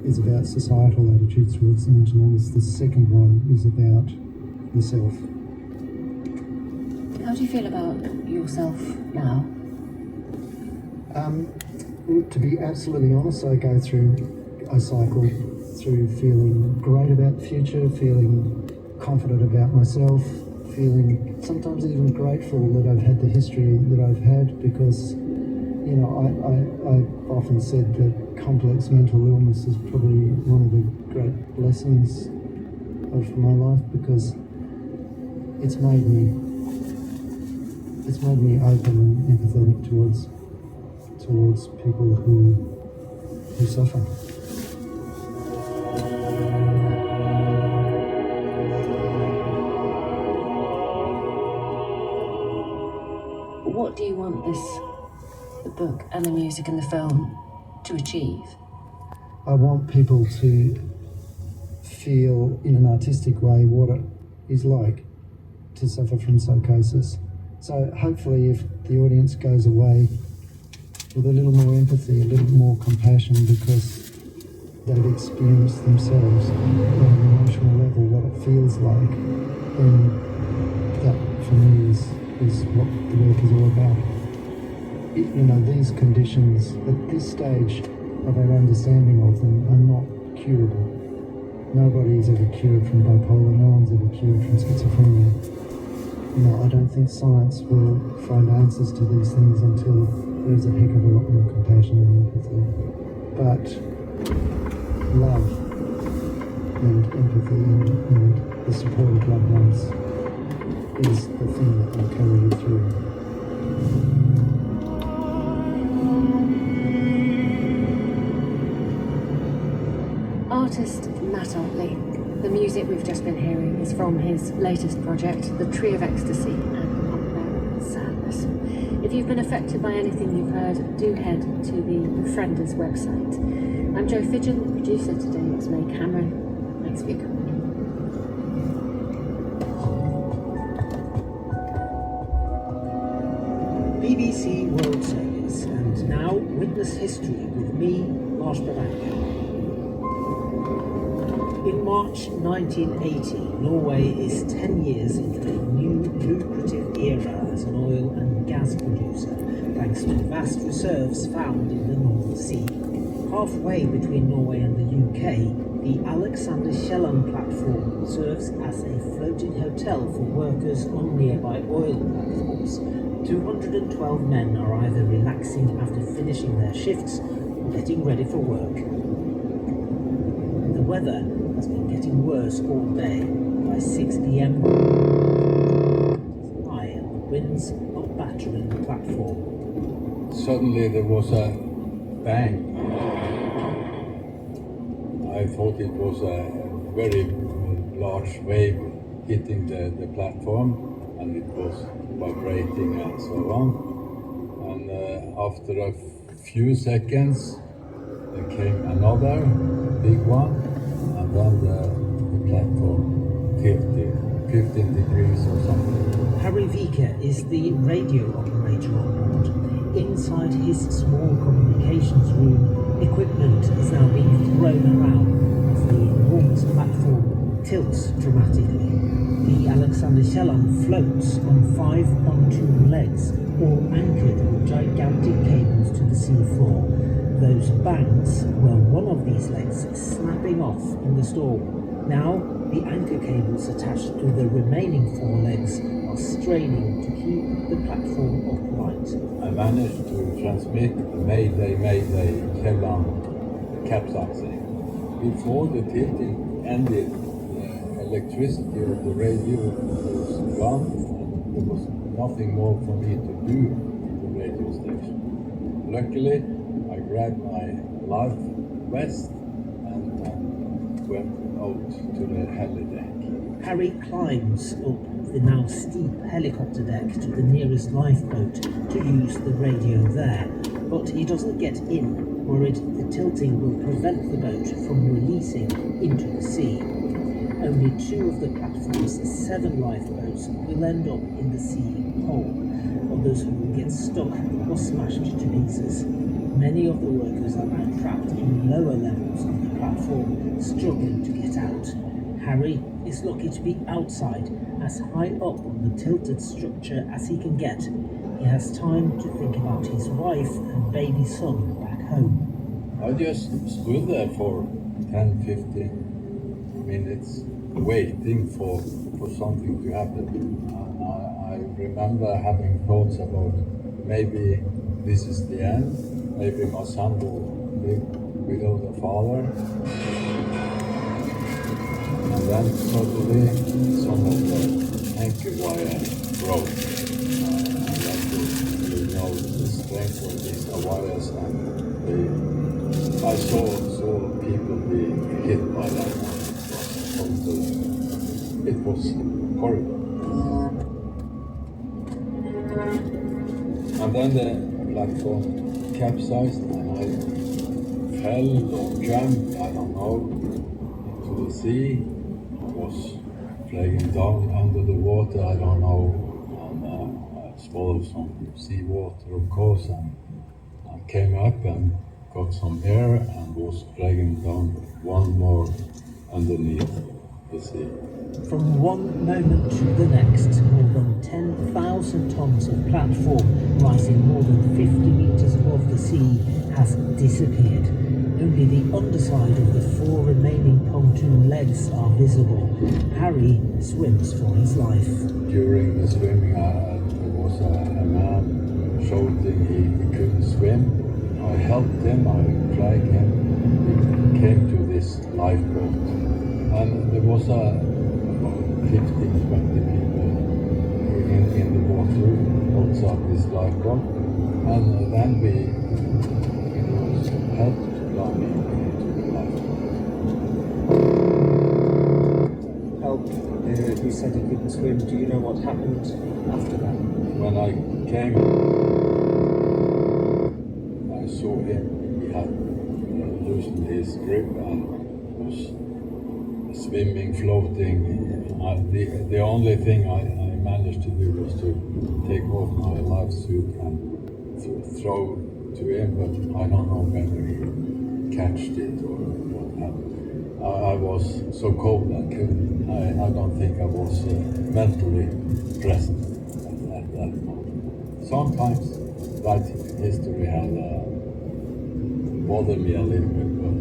is about societal attitudes towards the mental illness. The second one is about the self. How do you feel about yourself now? To be absolutely honest, I cycle through feeling great about the future, feeling confident about myself, feeling sometimes even grateful that I've had the history that I've had, because, you know, I often said that complex mental illness is probably one of the great blessings of my life, because it's made me open and empathetic towards people who suffer. What do you want the book and the music and the film to achieve? I want people to feel in an artistic way what it is like to suffer from psychosis. So hopefully if the audience goes away with a little more empathy, a little more compassion, because they've experienced themselves on an emotional level what it feels like, then that for me is what the work is all about. You know, these conditions at this stage of our understanding of them are not curable. Nobody is ever cured from bipolar, no one's ever cured from schizophrenia. You know, I don't think science will find answers to these things until there's a heck of a lot more compassion and empathy. But love and empathy and the support of loved ones is the thing that will carry you through. Artist Matt Otley. The music we've just been hearing is from his latest project, The Tree of Ecstasy and Unbearable Sadness. If you've been affected by anything you've heard, do head to the Befrienders website. I'm Jo Fidgen, the producer today is May Cameron. Thanks for your company. BBC World Service, and now Witness History with me, Lars Bavaria. In March 1980, Norway is 10 years into a new lucrative era as an oil and gas producer, thanks to vast reserves found in the North Sea. Halfway between Norway and the UK, the Alexander Kielland platform serves as a floating hotel for workers on nearby oil platforms. 212 men are either relaxing after finishing their shifts or getting ready for work. The weather has been getting worse all day. By 6 p.m, high and the winds are battering the platform. Suddenly there was a bang. I thought it was a very large wave hitting the platform, and it was vibrating and so on. And after a few seconds there came another big one, and then the platform tilted 15 degrees or something. Harry Vika is the radio operator on board. Inside his small communications room, equipment is now being thrown around as the enormous platform tilts dramatically. The Alexander Kielland floats on 5 pontoon legs, all anchored with gigantic cables to the sea floor. Those banks were one of these legs snapping off in the storm. Now, the anchor cables attached to the remaining 4 legs are straining to keep the platform upright. I managed to transmit Mayday, Mayday, Kielland capsizing. Before the tilting ended, electricity of the radio was gone, and there was nothing more for me to do in the radio station. Luckily, I grabbed my life vest and went out to the heli deck. Harry climbs up the now steep helicopter deck to the nearest lifeboat to use the radio there, but he doesn't get in, worried the tilting will prevent the boat from releasing into the sea. Only 2 of the platform's 7 lifeboats will end up in the sea whole. Others will get stuck or smashed to pieces. Many of the workers are now trapped in lower levels of the platform. platform, struggling to get out. Harry is lucky to be outside, as high up on the tilted structure as he can get. He has time to think about his wife and baby son back home. I just stood there for 10, 15 minutes waiting for something to happen. And I remember having thoughts about maybe this is the end, maybe my son will live without a father. And then suddenly some of the anchor wire broke. And that was, you know, the strength of these wires, and I saw people being hit by that. It was horrible. And then the platform capsized and I fell or jumped, I don't know, into the sea. I was flagging down under the water, I don't know, and I swallowed some seawater, of course, and I came up and got some air and was flagging down one more underneath the sea. From one moment to the next, more than 10,000 tons of platform rising more than 50 meters above the sea has disappeared. Only the underside of the 4 remaining pontoon legs are visible. Harry swims for his life. During the swimming, there was a man shouting he couldn't swim. I helped him, I dragged him. We came to this lifeboat. And there was about 15, 20 people in the water outside this lifeboat. And then we was helped to climb into the lifeboat. Help. He said he couldn't swim. Do you know what happened after that? When I came, I saw him. He had loosened his grip and was swimming, floating. The only thing I managed to do was to take off my life suit and throw to him, but I don't know whether he catched it or what happened. I was so cold I don't think I was mentally present at that moment. Sometimes that history had bothered me a little bit, but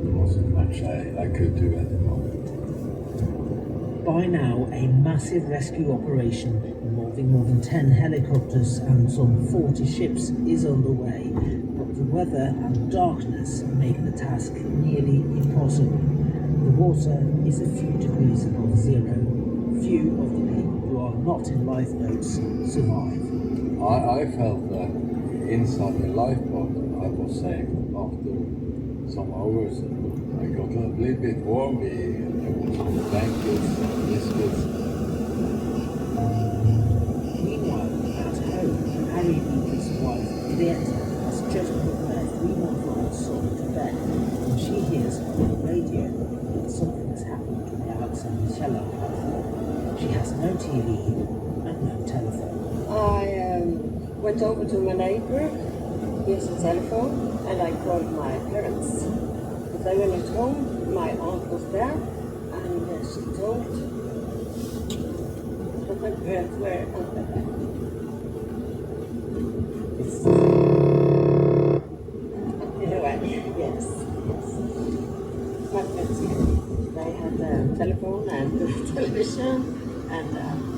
there wasn't much I could do at the moment. By now, a massive rescue operation involving more than 10 helicopters and some 40 ships is underway, but the weather and darkness make the task nearly impossible. The water is a few degrees above zero. Few of the people who are not in lifeboats survive. I felt that inside the lifeboat I was safe. After some hours I got a little bit warm. There was some blankets and biscuits. Meanwhile, at home, Harry and his wife, Greta, has just put their 3-month-old son to bed when she hears on the radio that something has happened to the Alexander Shellow platform. She has no TV and no telephone. I went over to my neighbor, he has a telephone, and I called my parents. But they were not home, my aunt was there, and she told that my parents were under there. Anyway, yes. My parents, they had a telephone and television, and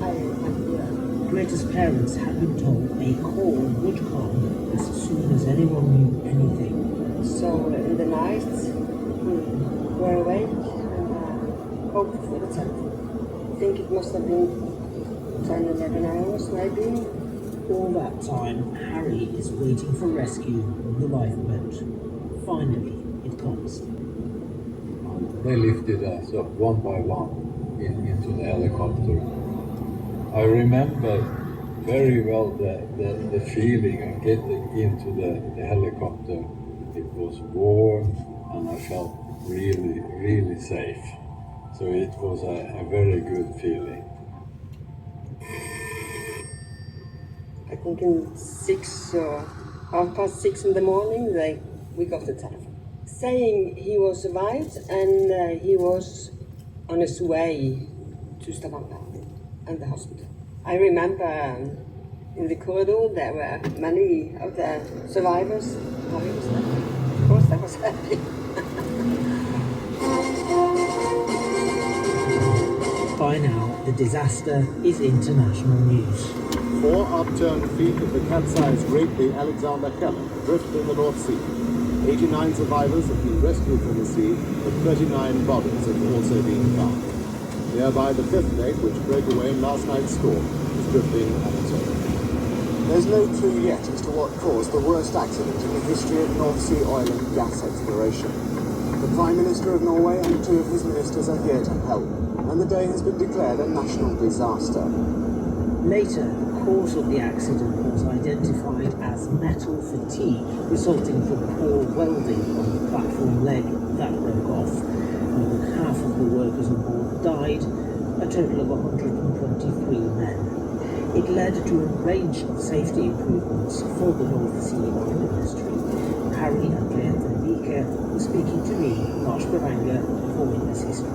I went there. Greta's parents had been told a call would come as soon as anyone knew anything. So in the night, we were awake and hoped for the telephone. I think it must have been 10, 11 hours maybe. All that time, Harry is waiting for rescue on the lifeboat. Finally, it comes. They lifted us up one by one into the helicopter. I remember very well the feeling of getting into the helicopter. It was warm and I felt really, really safe. So it was a very good feeling. I think in 6 or 6:30 in the morning, we got the telephone. saying he was survived and he was on his way to Stavanger and the hospital. I remember in the corridor there were many of the survivors. Harry was happy. Of course I was happy. By now, the disaster is international news. 4 upturned feet of the capsized rig, the Alexander Keller, drifted in the North Sea. 89 survivors have been rescued from the sea, but 39 bodies have also been found. Nearby, the 5th leg, which broke away in last night's storm, is drifting unattended. There's no clue yet as to what caused the worst accident in the history of North Sea oil and gas exploration. The Prime Minister of Norway and 2 of his ministers are here to help, and the day has been declared a national disaster. Later, the cause of the accident was identified as metal fatigue resulting from poor welding on the platform leg that broke off. More than half of the workers on board died, a total of 123 men. It led to a range of safety improvements for the North Sea oil industry. Harry and Greta Vike were speaking to me, Lars Bavanger, for Witness History.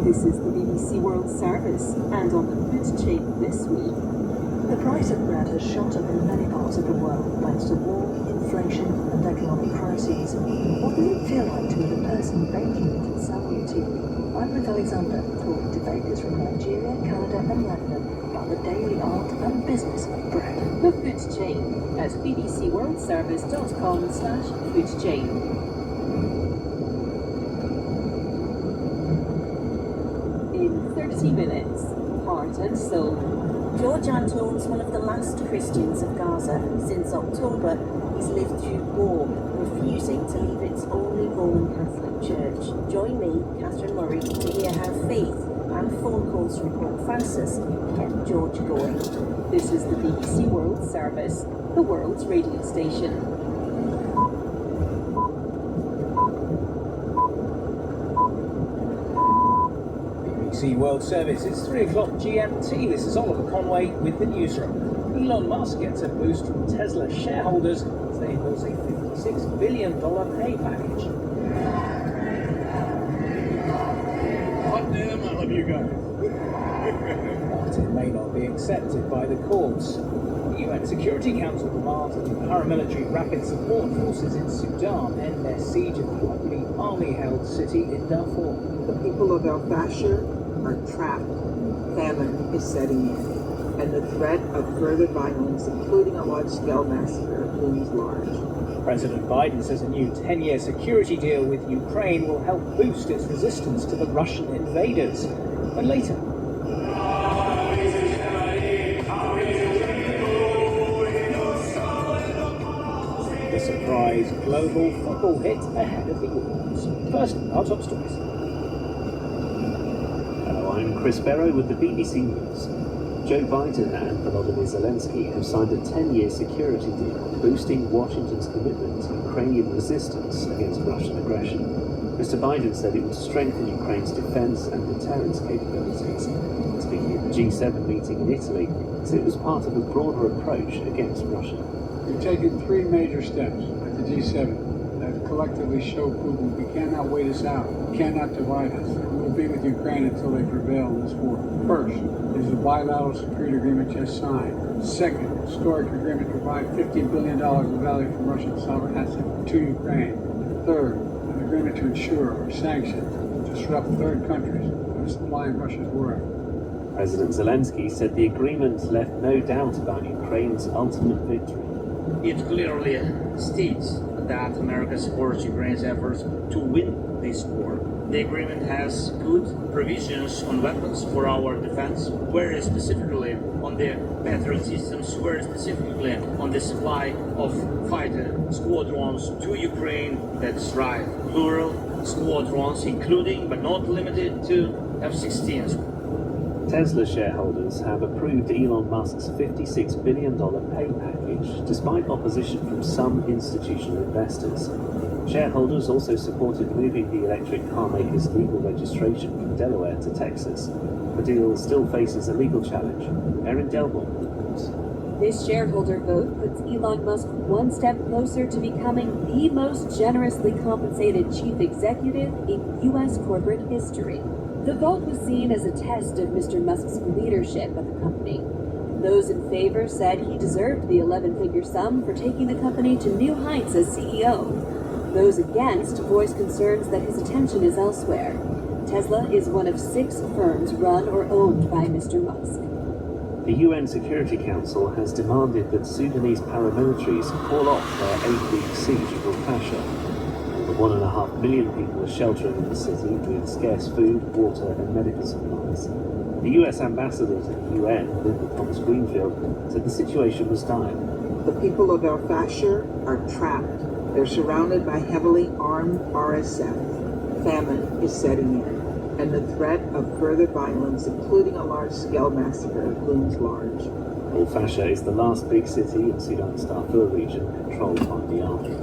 This is the BBC World Service, and on the food chain this week. The price of bread has shot up in many parts of the world thanks to war, inflation and economic crises. What does it feel like to be the person baking it and selling it to you? I'm Ruth Alexander, talking to bakers from Nigeria, Canada and Lebanon about the daily art and business of bread. The food chain at bbcworldservice.com/foodchain. In 30 minutes, heart and soul. George Antone's one of the last Christians of Gaza. Since October, he's lived through war, refusing to leave its only Roman Catholic church. Join me, Catherine Murray, to hear how faith and phone calls from Pope Francis kept George going. This is the BBC World Service, the world's radio station. BBC World Service, it's 3 o'clock GMT. This is Oliver Conway with the newsroom. Elon Musk gets a boost from Tesla shareholders as they endorse a $56 billion pay package. Hot damn, I love you guys. But it may not be accepted by the courts. The UN Security Council demands that the paramilitary rapid support forces in Sudan end their siege of the heavily army-held city in Darfur. The people of El Fasher are trapped. Famine is setting in, and the threat of further violence, including a large-scale massacre, looms large. President Biden says a new 10-year security deal with Ukraine will help boost its resistance to the Russian invaders. But later, the surprise global football hit ahead of the Euros. First, our top stories. Hello, I'm Chris Barrow with the BBC News. Joe Biden and Volodymyr Zelensky have signed a 10-year security deal boosting Washington's commitment to Ukrainian resistance against Russian aggression. Mr. Biden said it would strengthen Ukraine's defence and deterrence capabilities. Speaking at the G7 meeting in Italy, he said it was part of a broader approach against Russia. We've taken 3 major steps at the G7 that collectively show Putin we cannot wait us out, cannot divide us. We will be with Ukraine until they prevail in this war. First is the bilateral security agreement just signed. Second, historic agreement to provide $50 billion of value from Russian sovereign assets to Ukraine. Third, an agreement to ensure or sanction disrupt third countries that are supplying Russia's war effort. President Zelensky said the agreement left no doubt about Ukraine's ultimate victory. It clearly states that America supports Ukraine's efforts to win this war. The agreement has good provisions on weapons for our defense, very specifically on the Patriot systems, very specifically on the supply of fighter squadrons to Ukraine. That's right, plural squadrons, including but not limited to F-16s. Tesla shareholders have approved Elon Musk's $56 billion pay package, despite opposition from some institutional investors. Shareholders also supported moving the electric car maker's legal registration from Delaware to Texas. The deal still faces a legal challenge. Erin Delmore reports. This shareholder vote puts Elon Musk one step closer to becoming the most generously compensated chief executive in U.S. corporate history. The vote was seen as a test of Mr. Musk's leadership at the company. Those in favor said he deserved the 11-figure sum for taking the company to new heights as CEO. Those against voiced concerns that his attention is elsewhere. Tesla is one of 6 firms run or owned by Mr. Musk. The UN Security Council has demanded that Sudanese paramilitaries call off their 8-week siege of El Fasher. Over 1.5 million people are sheltering in the city with scarce food, water and medical supplies. The US ambassador to the UN, Linda Thomas-Greenfield, said the situation was dire. The people of El Fasher are trapped. They're surrounded by heavily armed RSF. Famine is setting in, and the threat of further violence, including a large-scale massacre, looms large. El Fasher is the last big city in Sudan's Darfur region controlled by the army.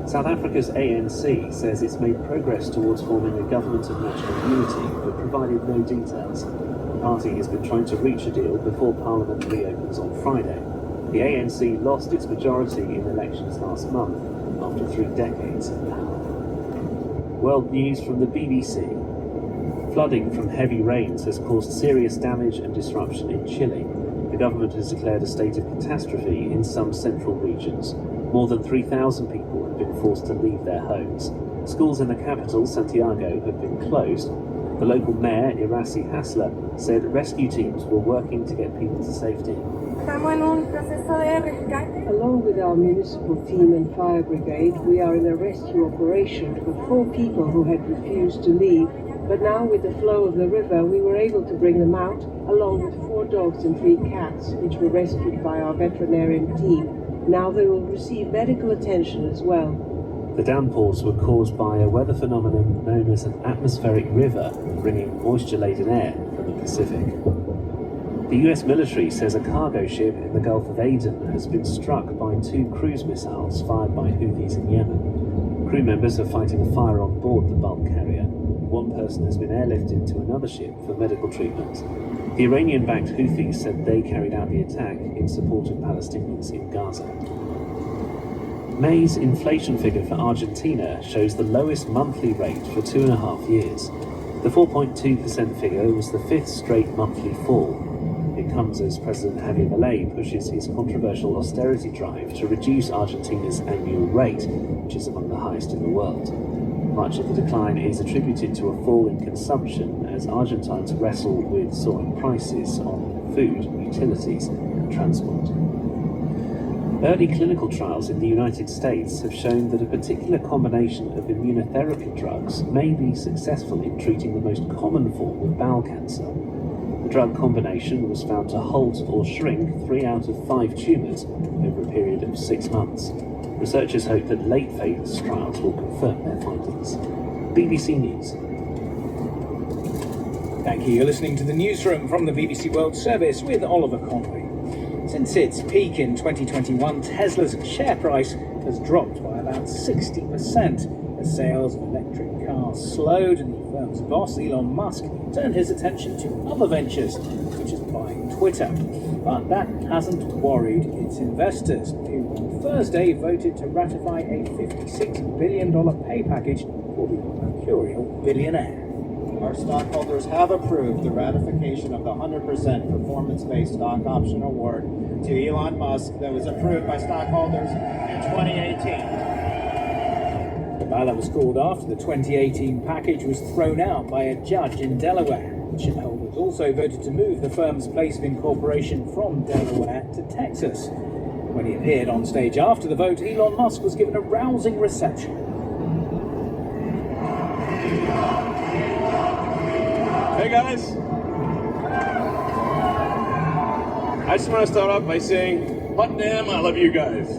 South Africa's ANC says it's made progress towards forming a government of national unity, but provided no details. The party has been trying to reach a deal before Parliament reopens on Friday. The ANC lost its majority in elections last month after 3 decades of power. World news from the BBC. Flooding from heavy rains has caused serious damage and disruption in Chile. The government has declared a state of catastrophe in some central regions. More than 3,000 people have been forced to leave their homes. Schools in the capital, Santiago, have been closed. The local mayor, Iracy Hassler, said rescue teams were working to get people to safety. Along with our municipal team and fire brigade, we are in a rescue operation for 4 people who had refused to leave. But now, with the flow of the river, we were able to bring them out, along with 4 dogs and 3 cats, which were rescued by our veterinarian team. Now they will receive medical attention as well. The downpours were caused by a weather phenomenon known as an atmospheric river, bringing moisture-laden air from the Pacific. The US military says a cargo ship in the Gulf of Aden has been struck by 2 cruise missiles fired by Houthis in Yemen. Crew members are fighting a fire on board the bulk carrier. 1 person has been airlifted to another ship for medical treatment. The Iranian-backed Houthis said they carried out the attack in support of Palestinians in Gaza. May's inflation figure for Argentina shows the lowest monthly rate for 2.5 years. The 4.2% figure was the 5th straight monthly fall. It comes as President Javier Milei pushes his controversial austerity drive to reduce Argentina's annual rate, which is among the highest in the world. Much of the decline is attributed to a fall in consumption as Argentines wrestle with soaring prices on food, utilities and transport. Early clinical trials in the United States have shown that a particular combination of immunotherapy drugs may be successful in treating the most common form of bowel cancer. The drug combination was found to halt or shrink 3 out of 5 tumours over a period of 6 months. Researchers hope that late-phase trials will confirm their findings. BBC News. Thank you. You're listening to the newsroom from the BBC World Service with Oliver Conway. Since its peak in 2021, Tesla's share price has dropped by about 60% as sales of electric cars slowed and the firm's boss, Elon Musk, turned his attention to other ventures, such as buying Twitter. But that hasn't worried its investors, who on Thursday voted to ratify a $56 billion pay package for the mercurial billionaire. Our stockholders have approved the ratification of the 100% performance-based stock option award to Elon Musk that was approved by stockholders in 2018. The ballot was called after the 2018 package was thrown out by a judge in Delaware. Shareholders also voted to move the firm's place of incorporation from Delaware to Texas. When he appeared on stage after the vote, Elon Musk was given a rousing reception. Hey guys! I just want to start off by saying, hot damn, I love you guys.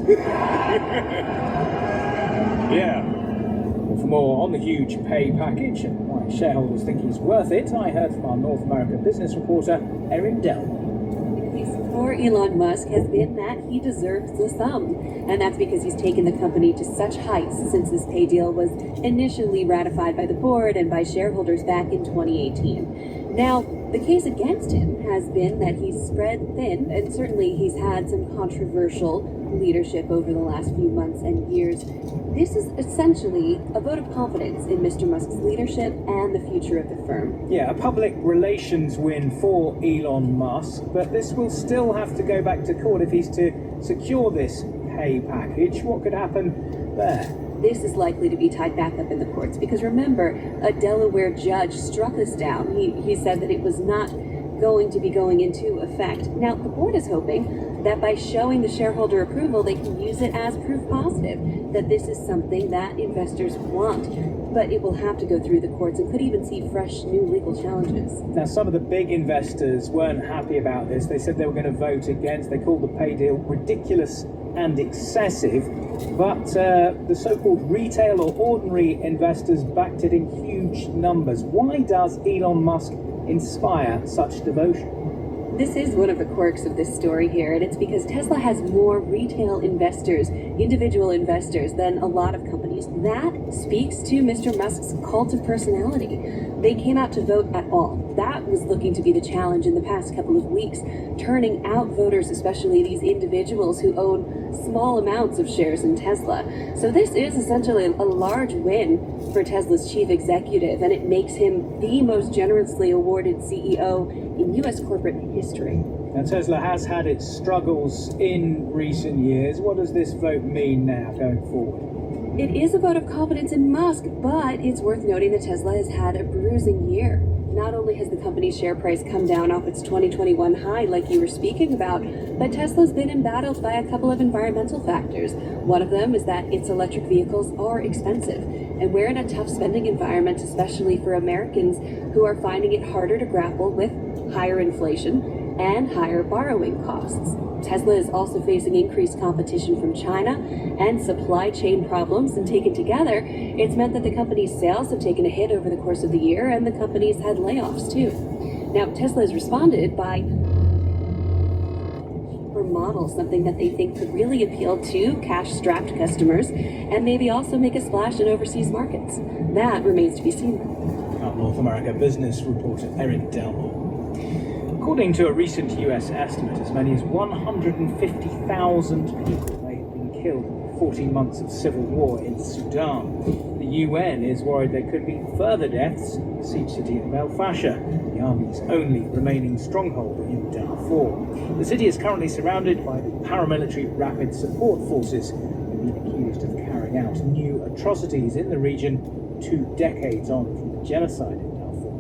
Yeah. Well, for more on the huge pay package and why shareholders think he's worth it, I heard from our North American business reporter, Erin Delman. for Elon Musk has been that he deserves the sum. And that's because he's taken the company to such heights since this pay deal was initially ratified by the board and by shareholders back in 2018. Now, the case against him has been that he's spread thin, and certainly he's had some controversial leadership over the last few months and years. This is essentially a vote of confidence in Mr. Musk's leadership and the future of the firm. Yeah, a public relations win for Elon Musk, but this will still have to go back to court if he's to secure this pay package. What could happen there? This is likely to be tied back up in the courts because remember, a Delaware judge struck this down. He said that it was not going to be going into effect. Now, the board is hoping that by showing the shareholder approval, they can use it as proof positive that this is something that investors want. But it will have to go through the courts and could even see fresh new legal challenges. Now, some of the big investors weren't happy about this. They said they were going to vote against. They called the pay deal ridiculous and excessive. But the so-called retail or ordinary investors backed it in huge numbers. Why does Elon Musk inspire such devotion? This is one of the quirks of this story here, and it's because Tesla has more retail investors, individual investors, than a lot of companies. That speaks to Mr. Musk's cult of personality. They came out to vote at all. That was looking to be the challenge in the past couple of weeks, turning out voters, especially these individuals who own small amounts of shares in Tesla. So this is essentially a large win for Tesla's chief executive, and it makes him the most generously awarded CEO in U.S. corporate history. Now, Tesla has had its struggles in recent years. What does this vote mean now going forward? It is a vote of confidence in Musk, but it's worth noting that Tesla has had a bruising year. Not only has the company's share price come down off its 2021 high, like you were speaking about, but Tesla's been embattled by a couple of environmental factors. One of them is that its electric vehicles are expensive, and we're in a tough spending environment, especially for Americans who are finding it harder to grapple with higher inflation and higher borrowing costs. Tesla is also facing increased competition from China and supply chain problems, and taken together, it's meant that the company's sales have taken a hit over the course of the year, and the company's had layoffs too. Now, Tesla has responded by model, something that they think could really appeal to cash-strapped customers and maybe also make a splash in overseas markets. That remains to be seen. Our North America business reporter Eric Delmore. According to a recent US estimate, as many as 150,000 people may have been killed in 14 months of civil war in Sudan. The UN is worried there could be further deaths in the siege city of El Fasher, the army's only remaining stronghold in Darfur. The city is currently surrounded by the paramilitary Rapid Support Forces, who have been accused of carrying out new atrocities in the region 2 decades on from the genocide in Darfur.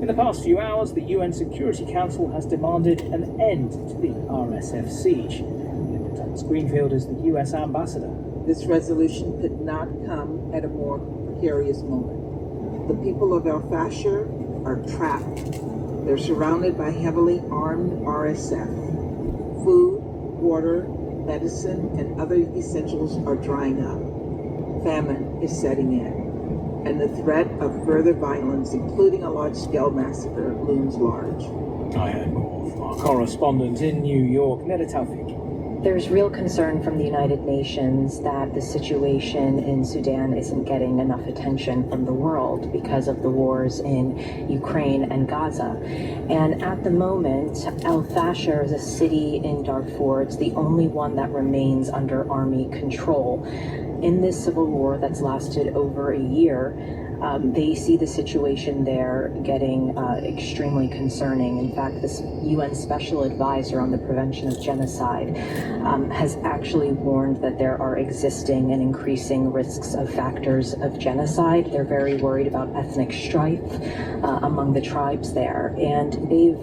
In the past few hours, the UN Security Council has demanded an end to the RSF siege. Linda Thomas-Greenfield is the US ambassador. This resolution could not come at a more precarious moment. The people of El Fasher are trapped. They're surrounded by heavily armed RSF. Food, water, medicine, and other essentials are drying up. Famine is setting in, and the threat of further violence, including a large-scale massacre, looms large. I heard more from our correspondent in New York, Neda Tawfiq. There's real concern from the United Nations that the situation in Sudan isn't getting enough attention from the world because of the wars in Ukraine and Gaza. And at the moment, El Fasher is a city in Darfur. It's the only one that remains under army control. In this civil war that's lasted over a year, they see the situation there getting extremely concerning. In fact, this UN Special Advisor on the Prevention of Genocide has actually warned that there are existing and increasing risks of factors of genocide. They're very worried about ethnic strife among the tribes there, and they've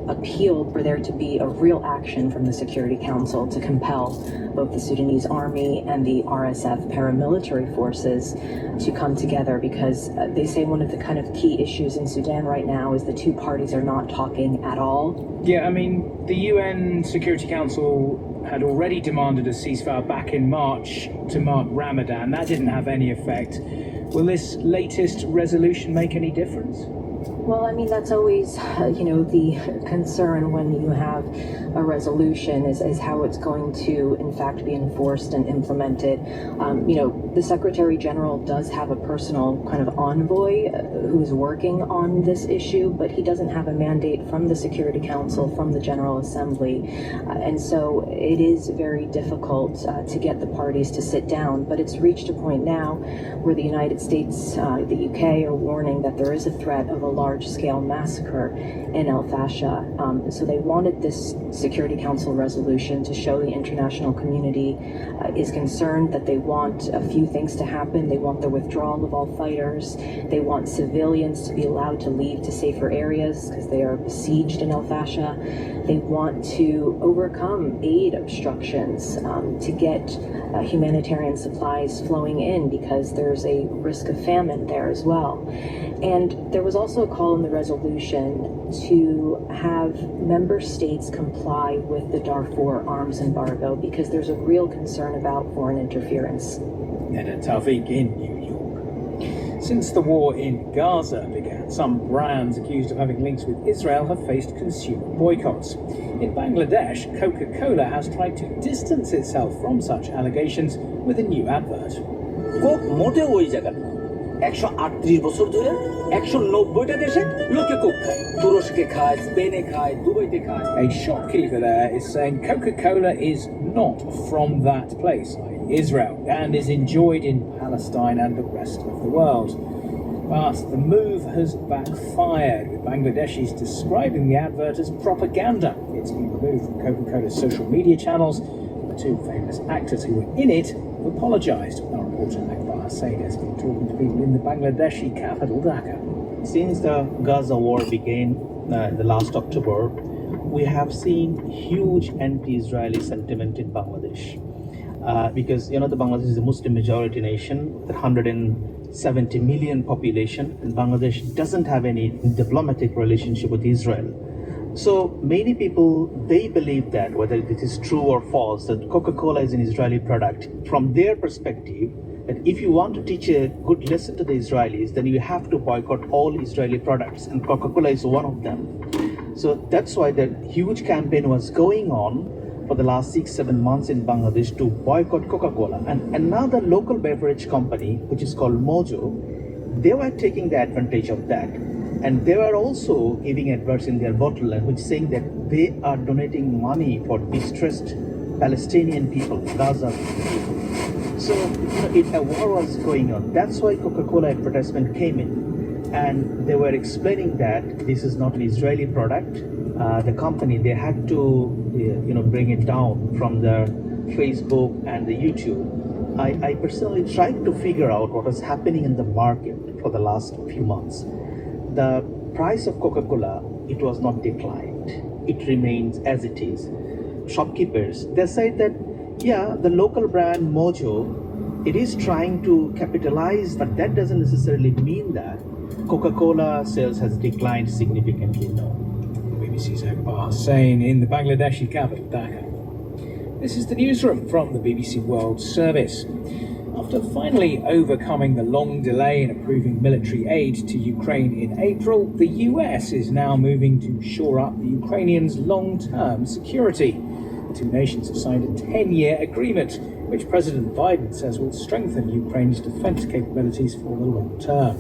appealed for there to be a real action from the Security Council to compel both the Sudanese army and the RSF paramilitary forces to come together, because they say one of the kind of key issues in Sudan right now is the two parties are not talking at all. Yeah, I mean, the UN Security Council had already demanded a ceasefire back in March to mark Ramadan. That didn't have any effect. Will this latest resolution make any difference? Well, I mean, that's always, the concern when you have a resolution is how it's going to, in fact, be enforced and implemented. The Secretary General does have a personal kind of envoy who's working on this issue, but he doesn't have a mandate from the Security Council, from the General Assembly. And so it is very difficult to get the parties to sit down. But it's reached a point now where the United States, the UK are warning that there is a threat of a large-scale massacre in El Fasher. So they wanted this Security Council resolution to show the international community is concerned, that they want a few things to happen. They want the withdrawal of all fighters. They want civilians to be allowed to leave to safer areas because they are besieged in El Fasher. They want to overcome aid obstructions to get humanitarian supplies flowing in because there's a risk of famine there as well. And there was also a call in the resolution to have member states comply with the Darfur arms embargo because there's a real concern about foreign interference. Neda Tawfiq in New York. Since the war in Gaza began, some brands accused of having links with Israel have faced consumer boycotts. In Bangladesh, Coca-Cola has tried to distance itself from such allegations with a new advert. $138 বছর ধরে 190টা দেশে লোকে Coke খায়, তুরস্কে খায়, স্পেনে খায়, দুবাইতে খায়। A shopkeeper there is saying Coca-Cola is not from that place, Israel, and is enjoyed in Palestine and the rest of the world. But the move has backfired, with Bangladeshis describing the advert as propaganda. It's been removed from Coca-Cola's social media channels. The two famous actors who were in it have apologised. Our reporter Akbar Hussain has been talking to people in the Bangladeshi capital, Dhaka. Since the Gaza war began the last October, we have seen huge anti-Israeli sentiment in Bangladesh. Because, the Bangladesh is a Muslim majority nation with 170 million population, and Bangladesh doesn't have any diplomatic relationship with Israel. So many people, they believe that, whether it is true or false, that Coca-Cola is an Israeli product. From their perspective, that if you want to teach a good lesson to the Israelis, then you have to boycott all Israeli products, and Coca-Cola is one of them. So that's why the huge campaign was going on for the last 6-7 months in Bangladesh to boycott Coca-Cola. And another local beverage company, which is called Mojo, they were taking the advantage of that. And they were also giving adverts in their bottle language saying that they are donating money for distressed Palestinian people, Gaza people. So, a war was going on. That's why Coca-Cola advertisement came in. And they were explaining that this is not an Israeli product. The company, they had to, bring it down from the Facebook and the YouTube. I personally tried to figure out what was happening in the market for the last few months. The price of Coca-Cola, it was not declined. It remains as it is. Shopkeepers, they said that, the local brand Mojo, it is trying to capitalize, but that doesn't necessarily mean that Coca-Cola sales has declined significantly, no. BBC's Akbar Hussain in the Bangladeshi capital, Dhaka. This is the newsroom from the BBC World Service. After finally overcoming the long delay in approving military aid to Ukraine in April, the US is now moving to shore up the Ukrainians' long-term security. The two nations have signed a 10-year agreement, which President Biden says will strengthen Ukraine's defense capabilities for the long term.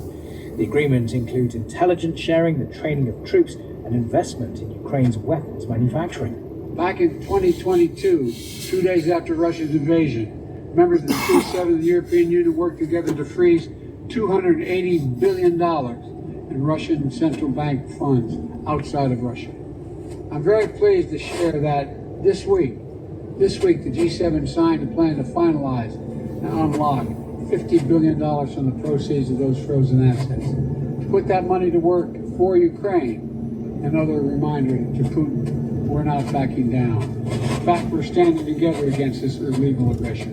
The agreement includes intelligence sharing, the training of troops, and investment in Ukraine's weapons manufacturing. Back in 2022, 2 days after Russia's invasion, members of the G7 of the European Union worked together to freeze $280 billion in Russian central bank funds outside of Russia. I'm very pleased to share that this week, the G7 signed a plan to finalize and unlock $50 billion from the proceeds of those frozen assets. To put that money to work for Ukraine, another reminder to Putin, we're not backing down. In fact, we're standing together against this illegal aggression.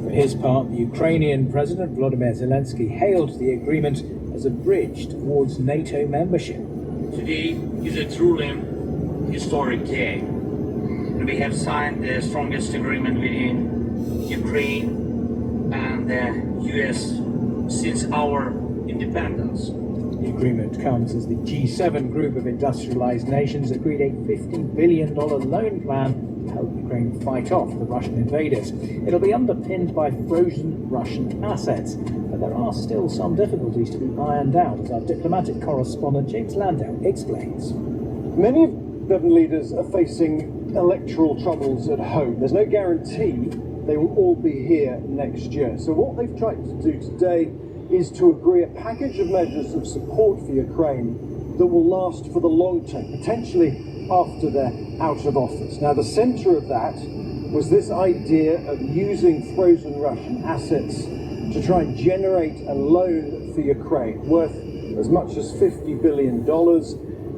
For his part, the Ukrainian President Volodymyr Zelensky hailed the agreement as a bridge towards NATO membership. Today is a truly historic day. We have signed the strongest agreement within Ukraine and the US since our independence. The agreement comes as the G7 group of industrialized nations agreed a $50 billion loan plan to help Ukraine fight off the Russian invaders. It'll be underpinned by frozen Russian assets, but there are still some difficulties to be ironed out, as our diplomatic correspondent James Landau explains. Many of the leaders are facing electoral troubles at home. There's no guarantee they will all be here next year. So what they've tried to do today is to agree a package of measures of support for Ukraine that will last for the long term, potentially after they're out of office. Now, the centre of that was this idea of using frozen Russian assets to try and generate a loan for Ukraine worth as much as $50 billion,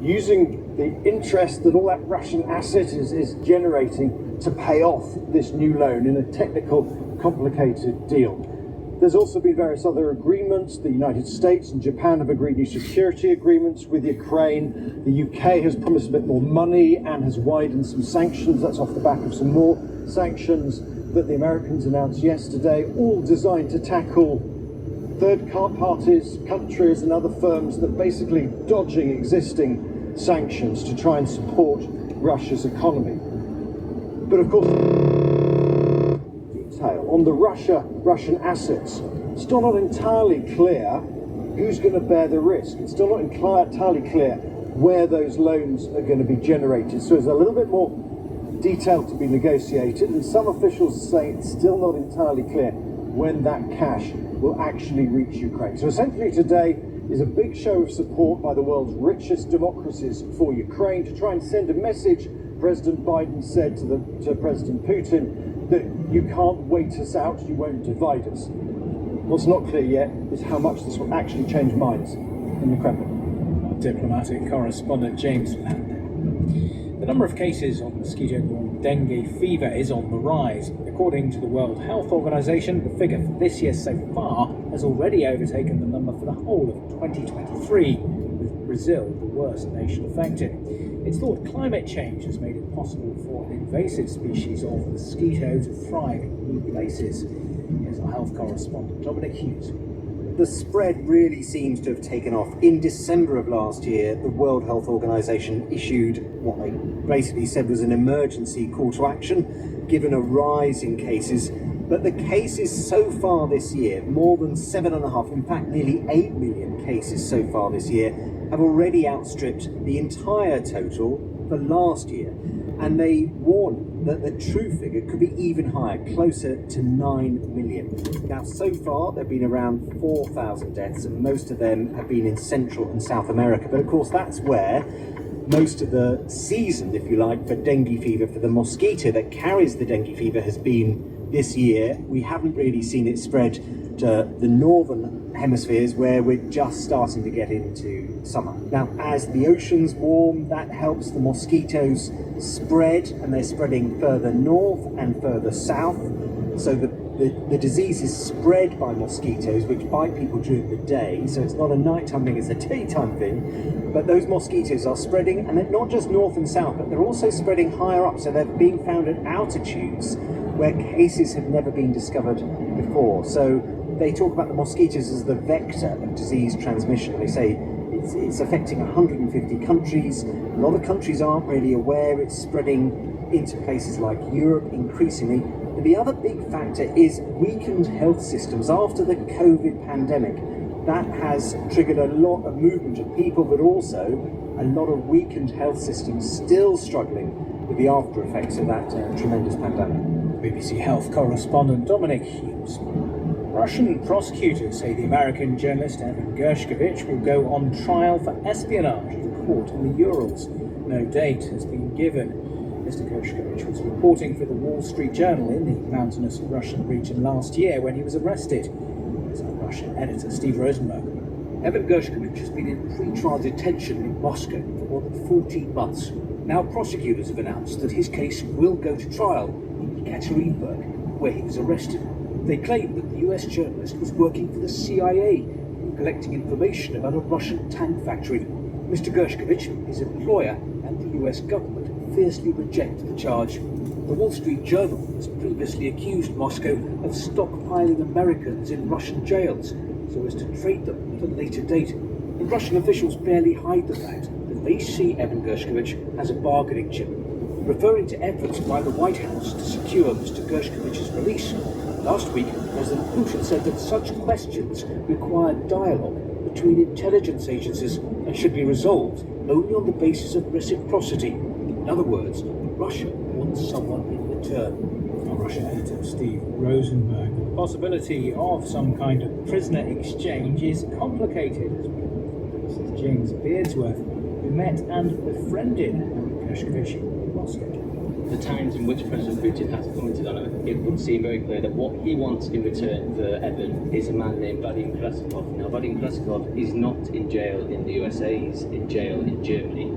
using the interest that all that Russian asset is generating to pay off this new loan in a technical, complicated deal. There's also been various other agreements. The United States and Japan have agreed new security agreements with Ukraine. The UK has promised a bit more money and has widened some sanctions. That's off the back of some more sanctions that the Americans announced yesterday, all designed to tackle third parties, countries and other firms that are basically dodging existing sanctions to try and support Russia's economy. But of course, on the Russian assets, still not entirely clear who's going to bear the risk. It's still not entirely clear where those loans are going to be generated. So there's a little bit more detail to be negotiated, and some officials say it's still not entirely clear when that cash will actually reach Ukraine. So essentially today is a big show of support by the world's richest democracies for Ukraine to try and send a message. President Biden said to President Putin that you can't wait us out, you won't divide us. What's not clear yet is how much this will actually change minds in the Kremlin. Diplomatic correspondent James Landau. The number of cases of mosquito-borne dengue fever is on the rise. According to the World Health Organization, the figure for this year so far has already overtaken the number for the whole of 2023, with Brazil the worst nation affected. It's thought climate change has made it possible for an invasive species of mosquito to thrive in new places. Here's our health correspondent Dominic Hughes. The spread really seems to have taken off. In December of last year, the World Health Organization issued what they basically said was an emergency call to action, given a rise in cases. But the cases so far this year, more than 7.5, in fact nearly 8 million cases so far this year, have already outstripped the entire total for last year. And they warn that the true figure could be even higher, closer to 9 million. Now, so far, there have been around 4,000 deaths, and most of them have been in Central and South America. But of course, that's where most of the season, if you like, for dengue fever, for the mosquito that carries the dengue fever, has been this year. We haven't really seen it spread to the northern hemispheres, where we're just starting to get into summer. Now, as the oceans warm, that helps the mosquitoes spread, and they're spreading further north and further south. So the disease is spread by mosquitoes, which bite people during the day. So it's not a nighttime thing, it's a daytime thing. But those mosquitoes are spreading, and they're not just north and south, but they're also spreading higher up. So they're being found at altitudes where cases have never been discovered before. So they talk about the mosquitoes as the vector of disease transmission. They say it's affecting 150 countries. A lot of countries aren't really aware it's spreading into places like Europe increasingly. And the other big factor is weakened health systems after the COVID pandemic. That has triggered a lot of movement of people, but also a lot of weakened health systems still struggling with the after effects of that tremendous pandemic. BBC Health correspondent Dominic Hughes. Russian prosecutors say the American journalist Evan Gershkovich will go on trial for espionage at a court in the Urals. No date has been given. Mr. Gershkovich was reporting for the Wall Street Journal in the mountainous Russian region last year when he was arrested. Here's our Russian editor, Steve Rosenberg. Evan Gershkovich has been in pre-trial detention in Moscow for more than 14 months. Now prosecutors have announced that his case will go to trial in Ekaterinburg, where he was arrested. They claim that the US journalist was working for the CIA, collecting information about a Russian tank factory. Mr. Gershkovich, his employer, and the US government fiercely reject the charge. The Wall Street Journal has previously accused Moscow of stockpiling Americans in Russian jails so as to trade them at a later date. and Russian officials barely hide the fact that they see Evan Gershkovich as a bargaining chip. Referring to efforts by the White House to secure Mr. Gershkovich's release, last week President Putin said that such questions require dialogue between intelligence agencies and should be resolved only on the basis of reciprocity. In other words, Russia wants someone in return. Our Russia editor Steve Rosenberg. The possibility of some kind of prisoner exchange is complicated. This is James Beardsworth, who met and befriended Gershkovich in Moscow. The times in which President Putin has commented on it, it would seem very clear that what he wants in return for Evan is a man named Vadim Krasikov. Now, Vadim Krasikov is not in jail in the USA, he's in jail in Germany.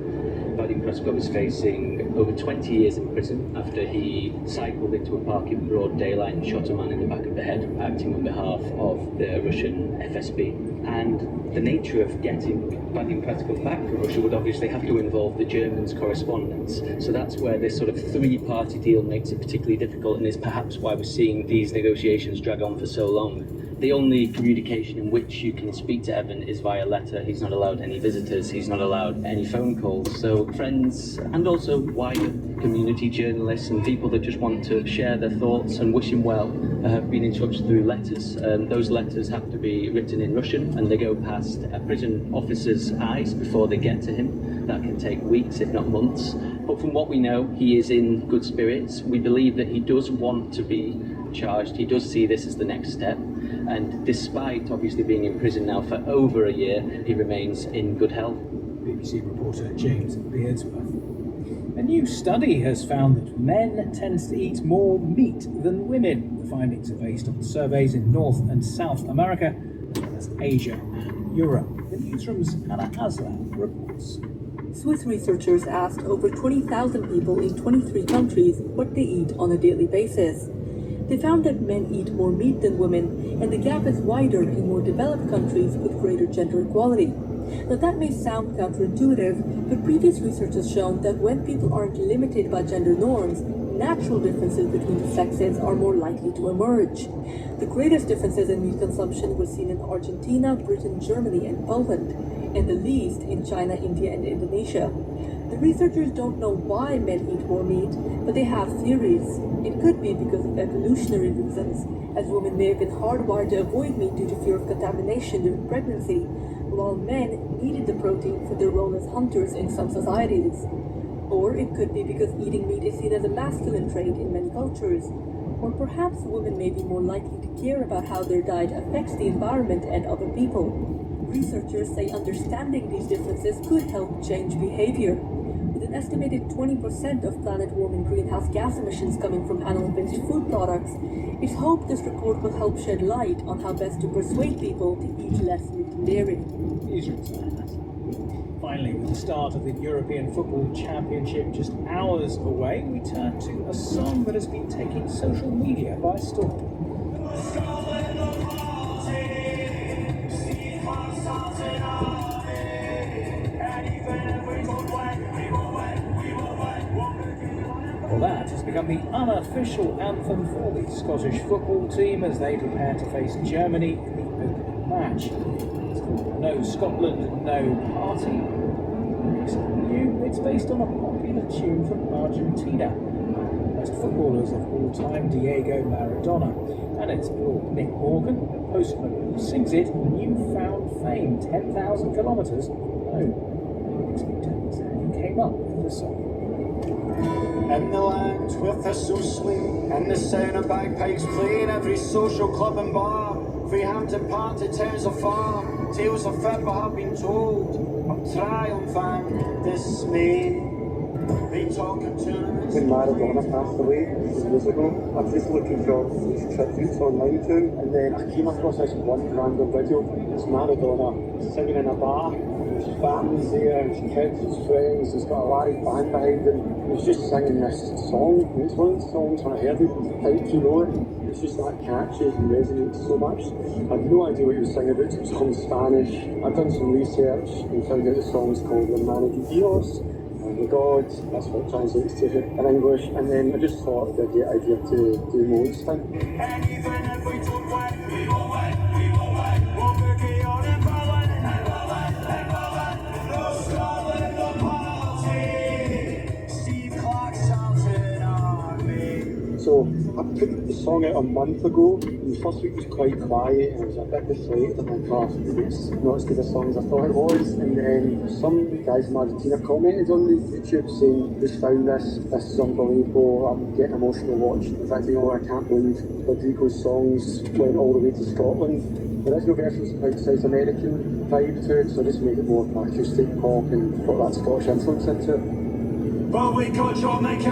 Vadim Krasikov is facing over 20 years in prison after he cycled into a park in broad daylight and shot a man in the back of the head, acting on behalf of the Russian FSB. And the nature of getting Vadim Krasikov back from Russia would obviously have to involve the Germans' correspondence. So that's where this sort of three-party deal makes it particularly difficult, and is perhaps why we're seeing these negotiations drag on for so long. The only communication in which you can speak to Evan is via letter. He's not allowed any visitors, he's not allowed any phone calls. So friends, and also wider community journalists and people that just want to share their thoughts and wish him well, have been in touch through letters. Those letters have to be written in Russian, and they go past a prison officer's eyes before they get to him. That can take weeks, if not months. But from what we know, he is in good spirits. We believe that he does want to be charged. He does see this as the next step. And despite obviously being in prison now for over a year, he remains in good health. BBC reporter James Beardsworth. A new study has found that men tend to eat more meat than women. The findings are based on surveys in North and South America, as well as Asia and Europe. The newsroom's Anna Haslam reports. Swiss researchers asked over 20,000 people in 23 countries what they eat on a daily basis. They found that men eat more meat than women, and the gap is wider in more developed countries with greater gender equality. Now that may sound counterintuitive, but previous research has shown that when people aren't limited by gender norms, natural differences between the sexes are more likely to emerge. The greatest differences in meat consumption were seen in Argentina, Britain, Germany, and Poland, and the least in China, India, and Indonesia. The researchers don't know why men eat more meat, but they have theories. It could be because of evolutionary reasons, as women may have been hardwired to avoid meat due to fear of contamination during pregnancy, while men needed the protein for their role as hunters in some societies. Or it could be because eating meat is seen as a masculine trait in many cultures. Or perhaps women may be more likely to care about how their diet affects the environment and other people. Researchers say understanding these differences could help change behavior. With an estimated 20% of planet-warming greenhouse gas emissions coming from animal-based food products, it's hoped this report will help shed light on how best to persuade people to eat less meat and dairy. Finally, with the start of the European Football Championship just hours away, we turn to a song that has been taking social media by storm. Well, that has become the unofficial anthem for the Scottish football team as they prepare to face Germany in the opening match. It's called No Scotland, No Party. It's based on a popular tune from Argentina, most footballers of all time, Diego Maradona, and it's called Nick Morgan, the postman who sings it, newfound fame, 10,000 kilometres home. He came up with the song. In the land where thistles swing, and the sound of bagpipes play in every social club and bar, free Hampton Park to towns afar, tales of fib have been told, of triumph and dismay. They talk of tournaments. When Maradona passed away years ago, I was just looking for these tributes online to him, and then I came across this one random video. It's Maradona singing in a bar. His family's there, his kids, his friends. He's got a live band behind him. He's just singing this song. And it's one of the songs when I heard it, it's you know it. It's just that catchy and resonates so much. I had no idea what he was singing about. It was all in Spanish. I've done some research and found out the song's called La Mano de Dios. The God, that's what it translates to in English, and then I just thought it'd be a great idea to do Mode's thing. put the song out a month ago, and the first week was quite quiet, and I was a bit deflated. I'm like, oh, it's not as good a song as I thought it was. And then some guys in Argentina commented on the YouTube saying, just found this is unbelievable, I'm getting emotional watching. In fact, I can't believe Rodrigo's songs went all the way to Scotland. The original version's quite South American vibe to it, so I just made it more acoustic pop and put that Scottish influence into it. But we got Jamaican.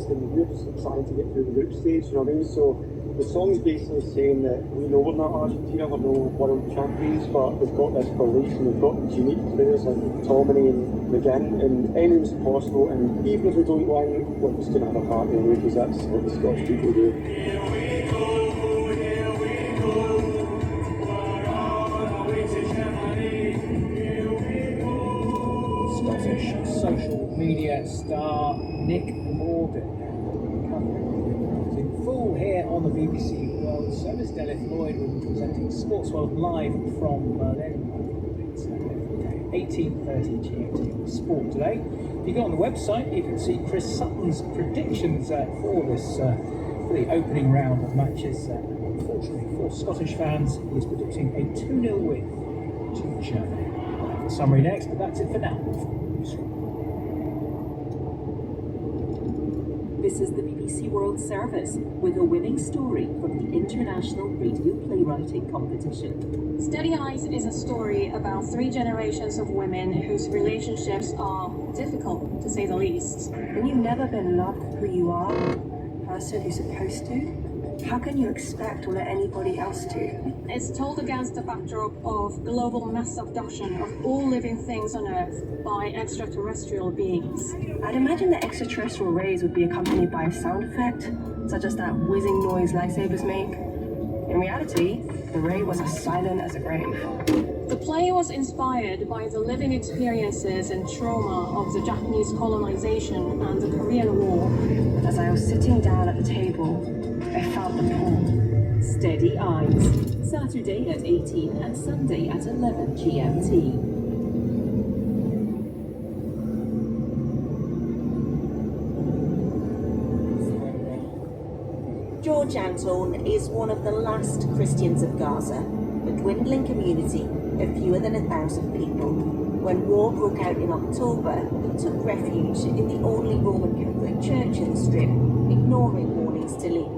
And we're just trying to get through the group stage, you know what I mean? So the song's basically saying that we know we're not Argentina, we're no world champions, but we've got this belief and we've got unique players like Tommy and McGinn, and anything's possible, and even if we don't win, we're just going to have a party anyway, because that's what the Scottish people do. Scottish social media star Nick Morgan is in full here on the BBC World Service. Delith Lloyd will be presenting Sports World live from Berlin. It's 18:30 GMT on Sport today. If you go on the website, you can see Chris Sutton's predictions for this for the opening round of matches. Unfortunately for Scottish fans, he's predicting a 2-0 win to Germany. The summary next, but that's it for now. This is the BBC World Service with a winning story from the International Radio Playwriting Competition. Steady Eyes is a story about 3 generations of women whose relationships are difficult, to say the least. When you've never been loved for who you are, the person who's supposed to, how can you expect or let anybody else to? It's told against the backdrop of global mass abduction of all living things on Earth by extraterrestrial beings. I'd imagine the extraterrestrial rays would be accompanied by a sound effect, such as that whizzing noise lightsabers make. In reality, the ray was as silent as a grave. The play was inspired by the living experiences and trauma of the Japanese colonization and the Korean War. As I was sitting down at the table, I felt the pull. Steady Eyes, Saturday at 18 and Sunday at 11 GMT. George Anton is one of the last Christians of Gaza, a dwindling community of fewer than 1,000 people. When war broke out in October, he took refuge in the only Roman Catholic church in the Strip, ignoring warnings to leave.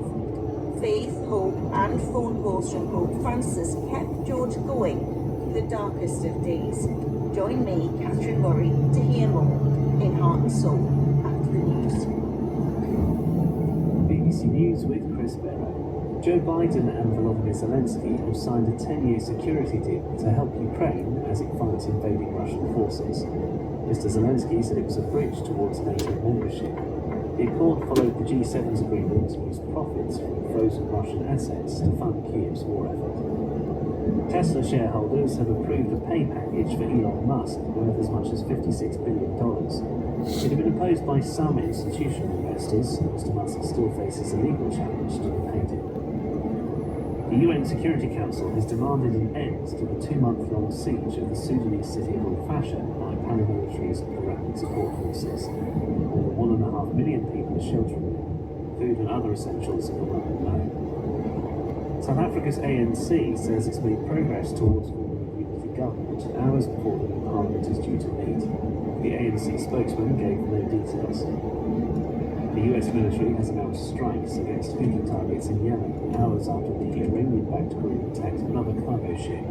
Faith, hope and phone calls from Pope Francis kept George going through the darkest of days. Join me, Catherine Murray, to hear more in Heart and Soul after the news. BBC News with Chris Barrow. Joe Biden and Volodymyr Zelensky have signed a 10-year security deal to help Ukraine as it fights invading Russian forces. Mr. Zelensky said it was a bridge towards NATO membership. The accord followed the G7's agreement to use profits from frozen Russian assets to fund Kiev's war effort. Tesla shareholders have approved a pay package for Elon Musk worth as much as $56 billion. It had been opposed by some institutional investors. Mr. Musk still faces a legal challenge to the pay deal. The UN Security Council has demanded an end to the 2-month-long siege of the Sudanese city of Al-Fasher by paramilitaries and the Rapid Support Forces. More than 1.5 million people are sheltering there. Food and other essentials are running low. South Africa's ANC says it's made progress towards forming a unity government hours before the new parliament is due to meet. The ANC spokesman gave no details. The US military has announced strikes against Houthi targets in Yemen, hours after the Iranian-backed group attacked another cargo ship.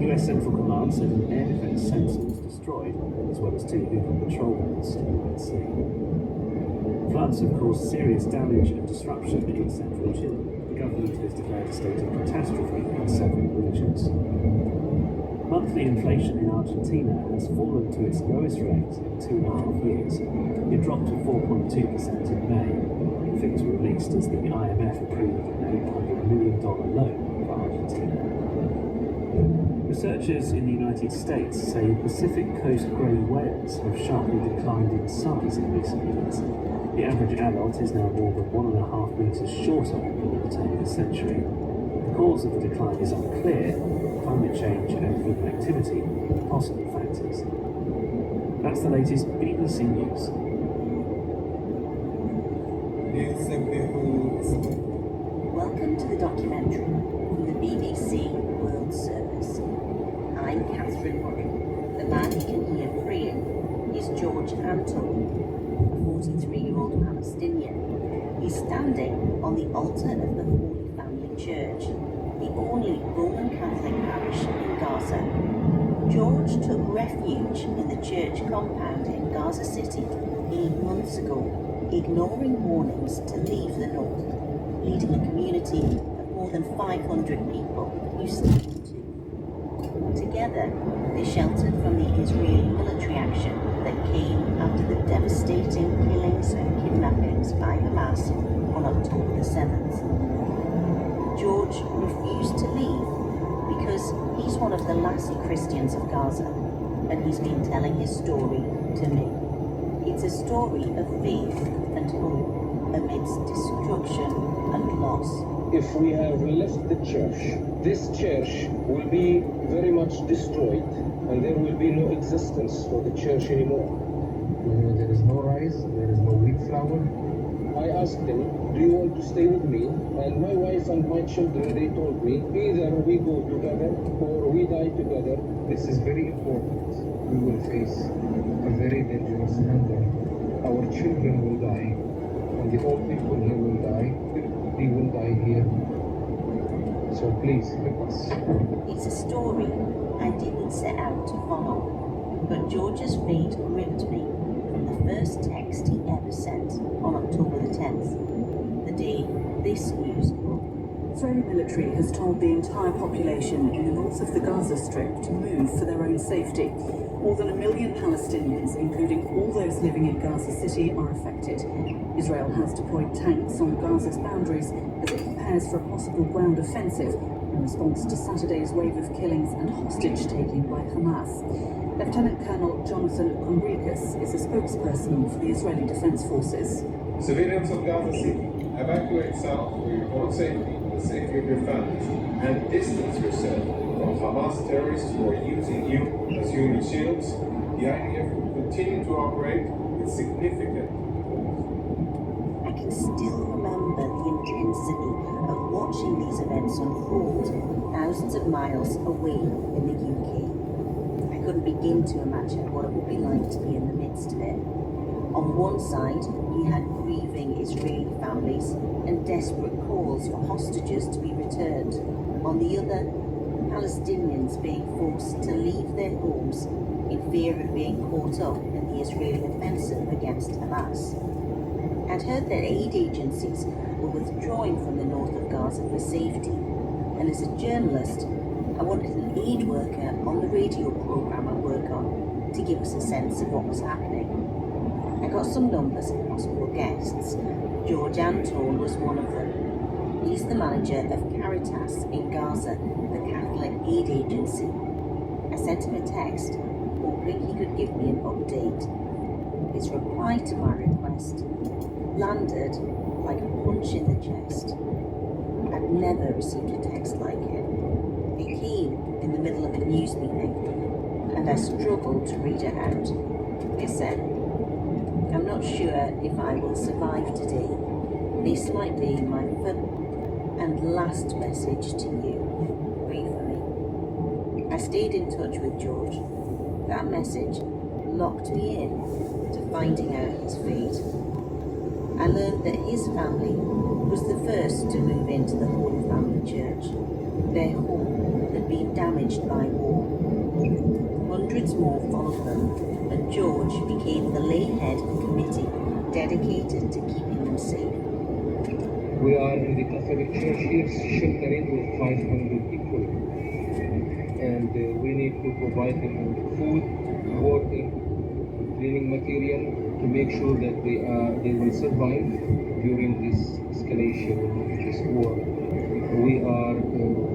US Central Command said an air defense sensor was destroyed, as well as 2 Houthi patrol boats in the Red Sea. Floods have caused serious damage and disruption in central Chile. The government has declared a state of catastrophe in several regions. Monthly inflation in Argentina has fallen to its lowest rate in 2.5 years. It dropped to 4.2% in May. The figures were released as the IMF approved an $800 million loan for Argentina. Researchers in the United States say Pacific Coast grey whales have sharply declined in size in recent years. The average adult is now more than 1.5 metres shorter than at the turn of the century. The cause of the decline is unclear. Climate change and human activity are possible factors. That's the latest BBC News. Welcome to the documentary from the BBC World Service. I'm Catherine Murray. The man you can hear praying is George Anton, a 43-year-old Palestinian. He's standing on the altar of the Holy Family Church, the only Roman Catholic parish in Gaza. George took refuge in the church compound in Gaza City 8 months ago, ignoring warnings to leave the north, leading a community of more than 500 people who stayed to. Together, they sheltered from the Israeli military action that came after the devastating killings and kidnappings by Hamas on October the 7th. George refused to leave because he's one of the last Christians of Gaza, and he's been telling his story to me. It's a story of faith and hope amidst destruction and loss. If we have left the church, this church will be very much destroyed, and there will be no existence for the church anymore. There is no rice, there is no wheat flour. I asked them, do you want to stay with me? And my wife and my children, they told me, either we go together or we die together. This is very important. We will face a very dangerous hunger. Our children will die, and the old people here will die. We will die here. So please help us. It's a story I didn't set out to follow, but George's fate gripped me from the first text he ever sent on October the 10th, the day this news broke. Israeli military has told the entire population in the north of the Gaza Strip to move for their own safety. More than 1 million Palestinians, including all those living in Gaza City, are affected. Israel has deployed tanks on Gaza's boundaries as it prepares for a possible ground offensive in response to Saturday's wave of killings and hostage-taking by Hamas. Lieutenant Colonel Jonathan Conricus is a spokesperson for the Israeli Defense Forces. Civilians of Gaza City, evacuate south for your own safety and the safety of your families, and distance yourself from Hamas terrorists who are using you as human shields. The IDF will continue to operate with significant force. I can still remember the intensity of watching these events unfold thousands of miles away in the UK. I couldn't begin to imagine what it would be like to be in the midst of it. On one side, you had grieving Israeli families and desperate calls for hostages to be returned. On the other, Palestinians being forced to leave their homes in fear of being caught up in the Israeli offensive against Hamas. I'd heard that aid agencies were withdrawing from the north of Gaza for safety, and as a journalist, I wanted an aid worker on the radio program I work on to give us a sense of what was happening. I got some numbers of possible guests. George Anton was one of them. He's the manager of Caritas in Gaza, the Catholic aid agency. I sent him a text, hoping he could give me an update. His reply to my request landed like a punch in the chest. I'd never received a text like it. It came in the middle of a news meeting, and I struggled to read it out. It said, I'm not sure if I will survive today. This might be my first and last message to you. Pray for me. I stayed in touch with George. That message locked me in to finding out his fate. I learned that his family was the first to move into the Holy Family Church. Their home had been damaged by war. Hundreds more followed them, and George became the lay head committee dedicated to keeping them safe. We are in the Catholic Church here sheltering with 500 people, and we need to provide them with food, water, cleaning material to make sure that they will survive during this escalation of this war. We are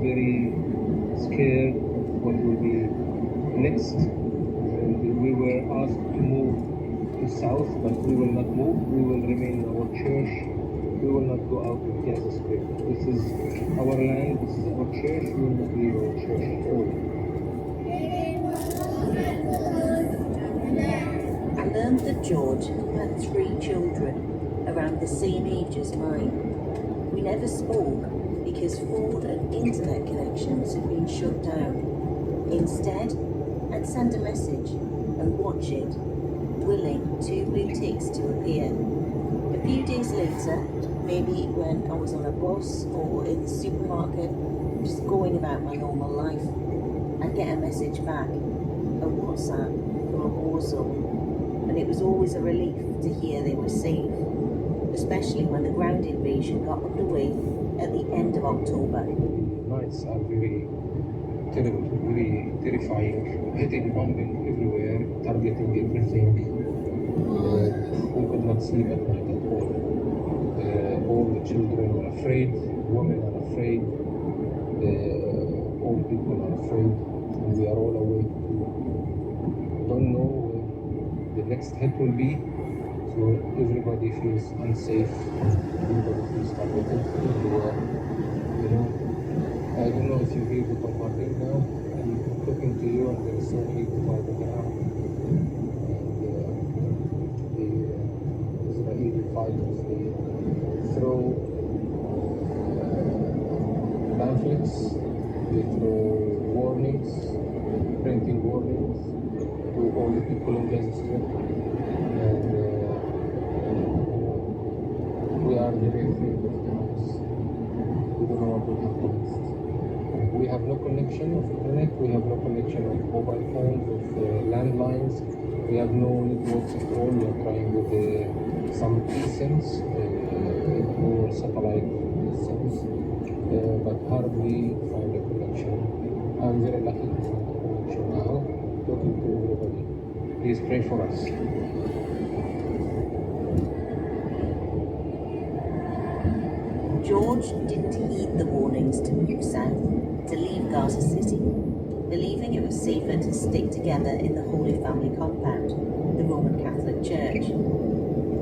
very scared of what will be next, and we were asked to move to south, but we will not move. We will remain in our church. We will not go out of Gaza Strip. This is our land, this is our church, we will not leave our church at all. I learned that George had 3 children around the same age as mine. We never spoke because phone and internet connections had been shut down. Instead, I'd send a message and watch it, willing 2 blue ticks to appear. A few days later, maybe when I was on a bus or in the supermarket, just going about my normal life, I'd get a message back, a WhatsApp from a war zone, and it was always a relief to hear they were safe, especially when the ground invasion got underway at the end of October. Nights are very terrible, very terrifying, hitting, bombing everywhere, targeting everything. We could not sleep at night at all. All the children are afraid, women are afraid, all people are afraid, and we are all awake. We don't know where the next hit will be, so everybody feels unsafe, everybody feels targeted everywhere. You know, I don't know if you hear the bombarding now. I'm talking to you, and there is so many bombarding around. Israeli fighters, they throw pamphlets, they throw warnings, printing warnings to all the people in Gaza Strip, and we are very afraid of the house. We don't know what will happen next. We have no connection of internet, we have no connection of mobile phones, of landlines, we have no networks at all. We are trying with some eSIMs or satellite SIMs, but hardly find a connection. I'm very lucky to find a connection now, talking to everybody. Please pray for us. George didn't heed the warnings to move south, to leave Gaza City, believing it was safer to stick together in the Holy Family compound, the Roman Catholic Church.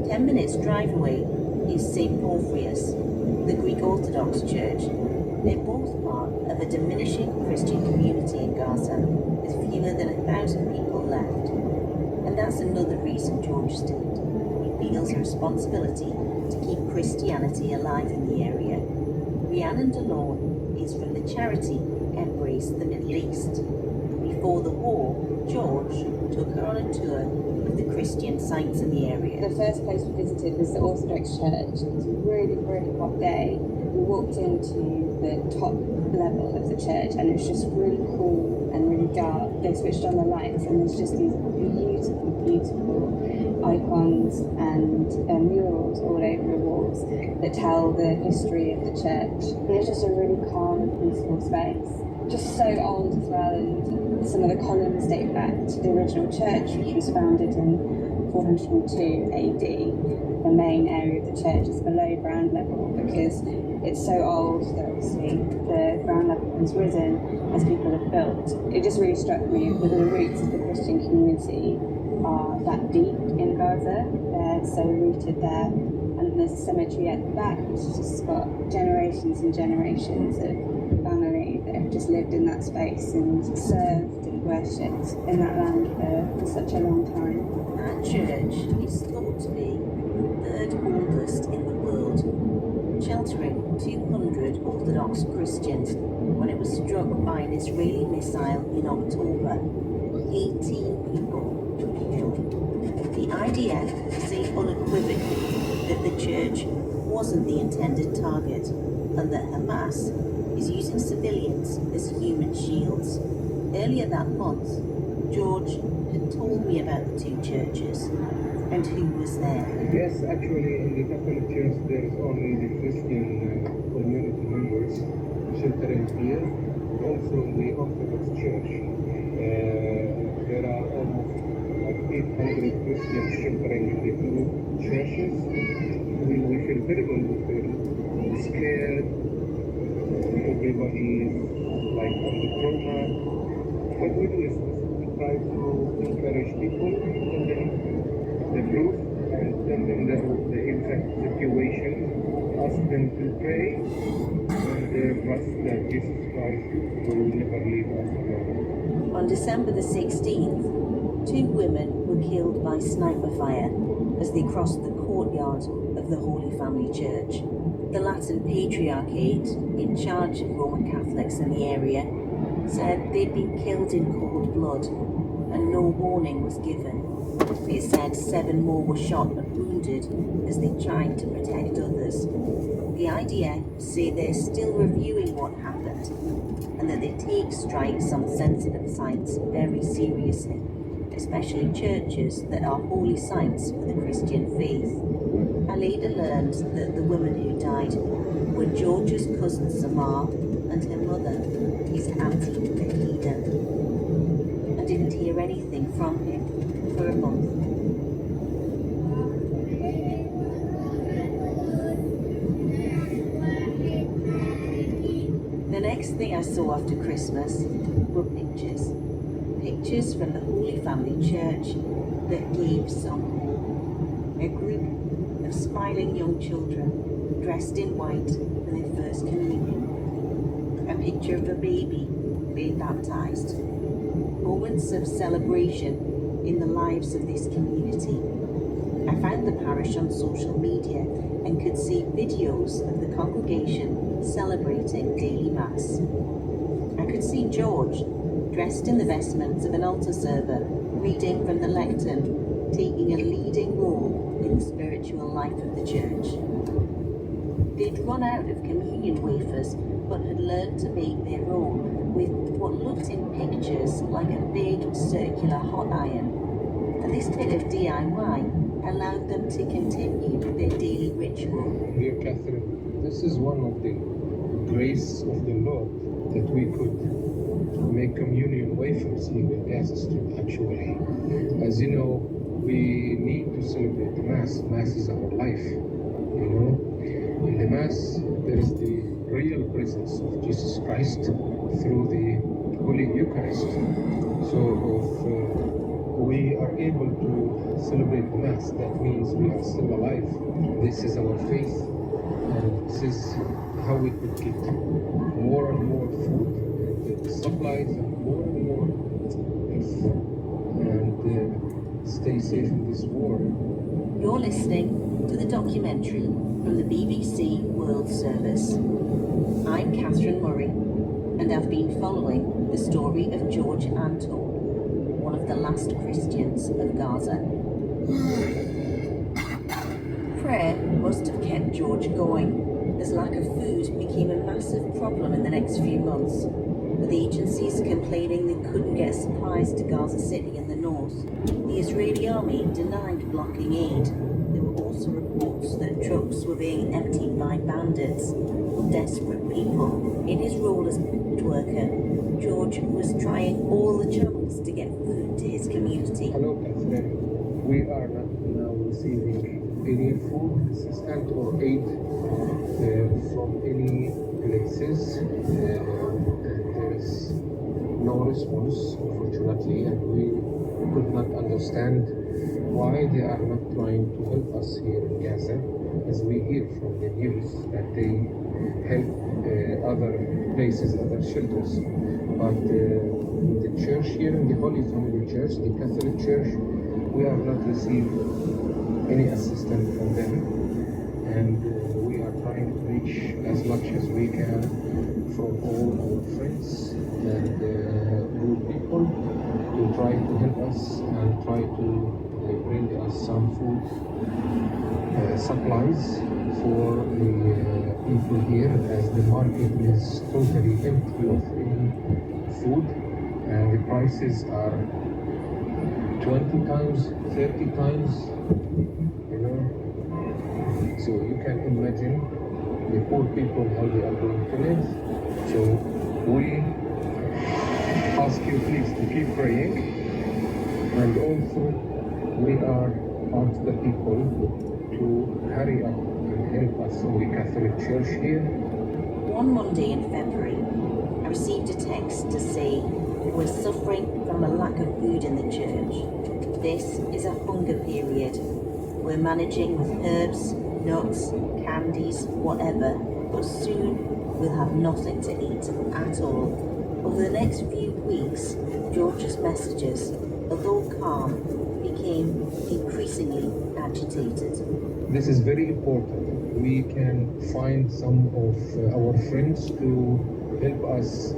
10 minutes drive away is St. Porphyrius, the Greek Orthodox Church. They're both part of a diminishing Christian community in Gaza, with fewer than 1,000 people left. And that's another reason George stayed. He feels a responsibility to keep Christianity alive in the area. Rhiannon DeLorme is from the charity Embrace the Middle East. Before the war, George took her on a tour of the Christian sites in the area. The first place we visited was the Orthodox Church. It was a really, really hot day. We walked into the top level of the church and it was just really cool and really dark. They switched on the lights and there's just these beautiful, beautiful icons and murals all over the walls that tell the history of the church. And it's just a really calm and peaceful space. Just so old as well, and some of the columns date back to the original church, which was founded in 402 AD. The main area of the church is below ground level because it's so old that obviously the ground level has risen as people have built. It just really struck me that the roots of the Christian community are that deep in Gaza. They're so rooted there. And there's a cemetery at the back which has just got generations and generations of family that have just lived in that space and served and worshipped in that land for such a long time. That church is thought to be the third oldest in the world, sheltering 200 Orthodox Christians when it was struck by an Israeli missile in October. 18 people killed. The IDF say unequivocally that the church wasn't the intended target and that Hamas is using civilians as human shields. Earlier that month, George had told me about the 2 churches and who was there. Yes, actually in the Catholic Church there is only the Christian community members sheltering here. Also in the Orthodox Church there are almost like 800 Christians sheltering in the 2 churches. We feel terrible, we feel scared. Everybody is like on the trauma. What we do is we try to encourage people, tell them the truth and tell them the exact situation. ask them to pray and trust that Jesus Christ will never leave us alone. On December the 16th, 2 women were killed by sniper fire as they crossed the courtyard of the Holy Family Church. The Latin Patriarchate, in charge of Roman Catholics in the area, said they'd been killed in cold blood and no warning was given. It said 7 more were shot and wounded as they tried to protect others. The IDF say they're still reviewing what happened and that they take strikes on sensitive sites very seriously, especially churches that are holy sites for the Christian faith. I later learned that the women who died were George's cousin Samar and her mother, his auntie Vahida. I didn't hear anything from him for a month. The next thing I saw after Christmas were pictures. Pictures from the Holy Family Church that gave some hope. A group of smiling young children dressed in white for their first communion. A picture of a baby being baptized. Moments of celebration in the lives of this community. I found the parish on social media and could see videos of the congregation celebrating daily mass. I could see George, dressed in the vestments of an altar server, reading from the lectern, taking a leading role in the spiritual life of the church. They'd run out of communion wafers, but had learned to make their own with what looked in pictures like a big circular hot iron. And this bit of DIY allowed them to continue their daily ritual. Dear Catherine, this is one of the grace of the Lord that we could make communion wafers here in Gaza Strip, actually. As you know, we need to celebrate the Mass. Mass is our life, you know. In the Mass, there is the real presence of Jesus Christ through the Holy Eucharist. So we are able to celebrate the Mass. That means we are still alive. This is our faith, and this is how we could get more and more food, supplies, and more health, and stay safe in this war. You're listening to the documentary from the BBC World Service. I'm Catherine Murray, and I've been following the story of George Anton, one of the last Christians of Gaza. Prayer must have kept George going, as lack of food became a massive problem in the next few months, with agencies complaining they couldn't get supplies to Gaza City in the north. The Israeli army denied blocking aid. There were also reports that trucks were being emptied by bandits or desperate people. In his role as worker, George was trying all the channels to get food to his community. Hello, Catherine. We are not now receiving any food assistance or aid from any places. There is no response, unfortunately, and we could not understand why they are not trying to help us here in Gaza, as we hear from the news that they help other places, other shelters. But the church here, in the Holy Family Church, the Catholic Church, we have not received any assistance from them, and we are trying to reach as much as we can from all our friends and good people to try to help us and try to bring us some food supplies for the people here, as the market is totally empty of any food, and the prices are 20 times, 30 times, you know. So you can imagine the poor people how they are going to live. So we ask you please to keep praying, and also we are ask the people to hurry up and help us in the Catholic Church here. One Monday in February, I received a text to say we're suffering from a lack of food in the church. This is a hunger period. We're managing with herbs, nuts, candies, whatever, but soon we'll have nothing to eat at all. Over the next few weeks, George's messages, although calm, became increasingly agitated. This is very important. We can find some of our friends to help us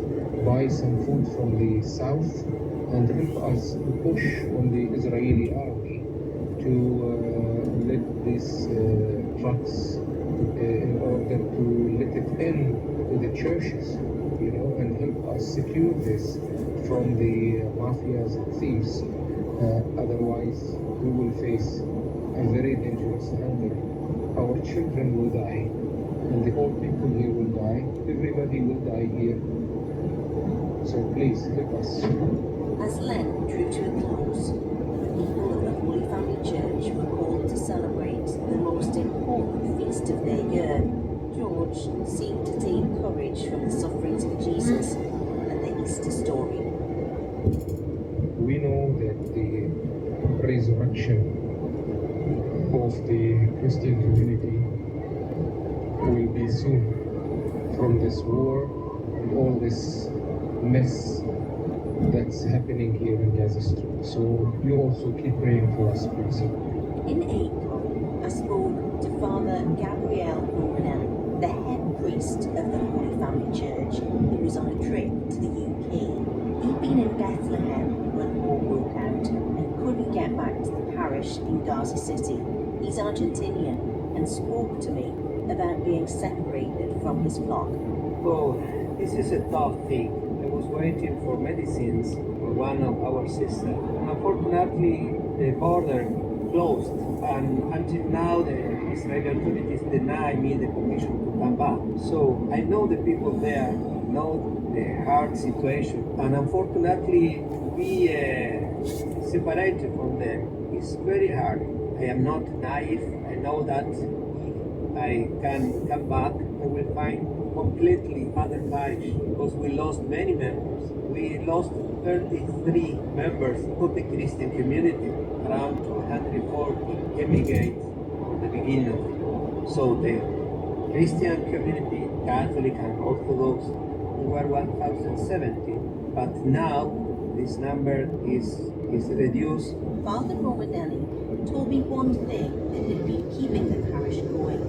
buy some food from the south and help us push on the Israeli army to let these trucks in order to let it in to the churches, and help us secure this from the mafias and thieves. Otherwise, we will face a very dangerous hunger. Our children will die, and the old people here will die. Everybody will die here. So please help us. As Lent drew to a close, the people of the Holy Family Church were called to celebrate the most important feast of their year. George seemed to take courage from the sufferings of Jesus and the Easter story. We know that the resurrection of the Christian community will be soon from this war and all this mess that's happening here in Gaza Strip. So you also keep praying for us, please. In April, I spoke to Father Gabriele Romanelli, the head priest of the Holy Family Church, who was on a trip to the UK. He'd been in Bethlehem when war broke out and couldn't get back to the parish in Gaza City. He's Argentinian and spoke to me about being separated from his flock. Oh, this is a tough thing. I was waiting for medicines for one of our sisters. Unfortunately, the border closed, and until now the Israeli authorities deny me the permission to come back. So I know the people there know the hard situation, and unfortunately be separated from them is very hard. I am not naive. I know that if I can come back, I will find completely other parish, because we lost many members. We lost 33 members of the Christian community. Around 240 emigrate at the beginning of the war. So the Christian community, Catholic and Orthodox, we were 1,070, but now this number is reduced. Father Romanelli told me one thing that had been keeping the parish going.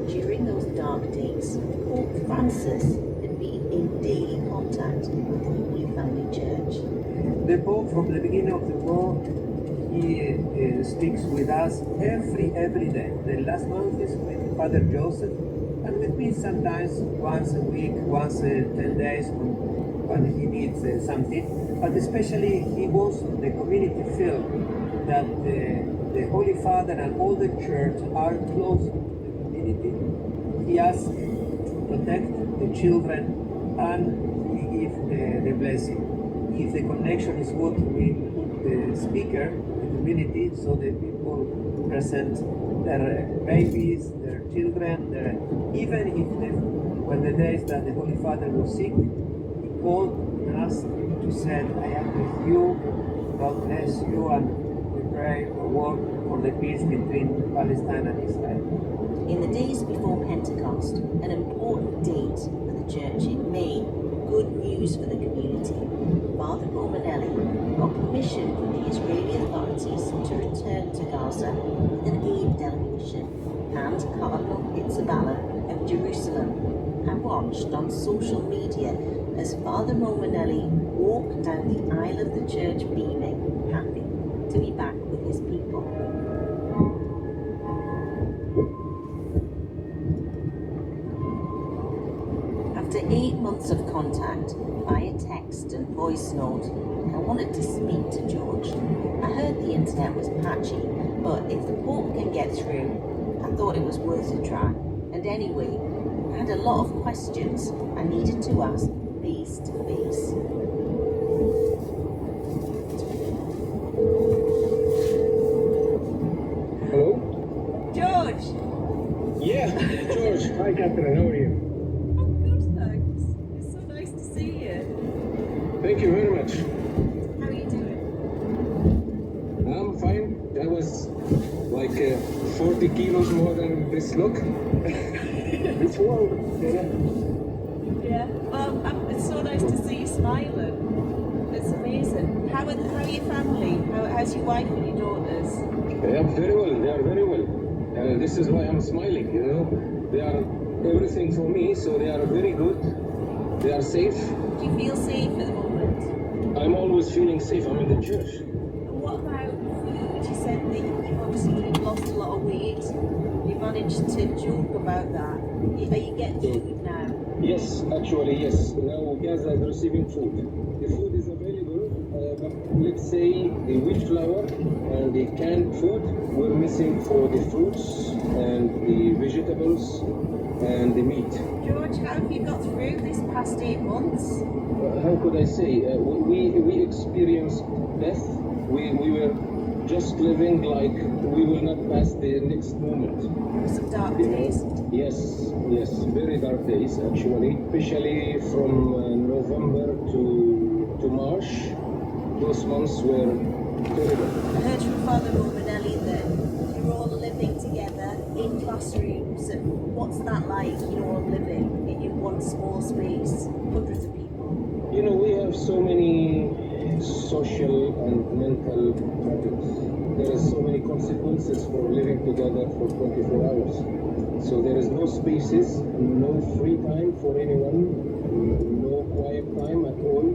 During those dark days, Pope Francis had been in daily contact with the Holy Family Church. The Pope, from the beginning of the war, he speaks with us every day. The last month is with Father Joseph, and with me sometimes once a week, once 10 days when he needs something. But especially he wants the community to feel that the Holy Father and all the church are close to the community. He asks to protect the children, and he gives the blessing. If the connection is good with the speaker, the community, so the people present their babies, their children, even if when the days that the Holy Father was sick, he called us to say, I am with you, God bless you, and we pray for work for the peace between Palestine and Israel. In the days before Pentecost, an important date for the church in May, good news for the community. Father Romanelli got permission from the Israeli authorities to return to Gaza with an aid delegation, and Cardinal Pizzaballa of Jerusalem. I watched on social media as Father Romanelli walked down the aisle of the church beaming, happy to be back with his people. After 8 months of contact via text and voice note, I wanted to speak to George. I heard the internet was patchy, but if the Pope can get through, I thought it was worth a try. And anyway, I had a lot of questions I needed to ask face to face. Hello? George! Yeah, George. Hi, Catherine. How are you? Thanks. It's so nice to see you. Thank you very much. How are you doing? I'm fine. I was like 40 kilos more than this look. It's wild. Yeah. Well, it's so nice to see you smiling. It's amazing. How are your family? How's your wife and your daughters? They are very well. They are very well. And this is why I'm smiling, you know. They are everything for me, so they are very good. They are safe. Do you feel safe at the moment? I'm always feeling safe. I'm in the church. And what about food? You said that you've obviously lost a lot of weight. You managed to joke about that. Are you getting food now? Yes, actually, yes. Now Gaza is receiving food. The food is available, but let's say the wheat flour and the canned food were missing for the fruits and the vegetables and the meat. George, how have you got through this past 8 months? How could I say? We experienced death. We were just living like we will not pass the next moment. Some dark days. Yes, very dark days actually, especially from November to March. Those months were terrible. I heard from Father Romanelli that you're all living together in classrooms. What's that like, you know, living in one small space, hundreds of people? You know, we have so many social and mental problems. There is so many consequences for living together for 24 hours. So there is no spaces, no free time for anyone, no quiet time at all.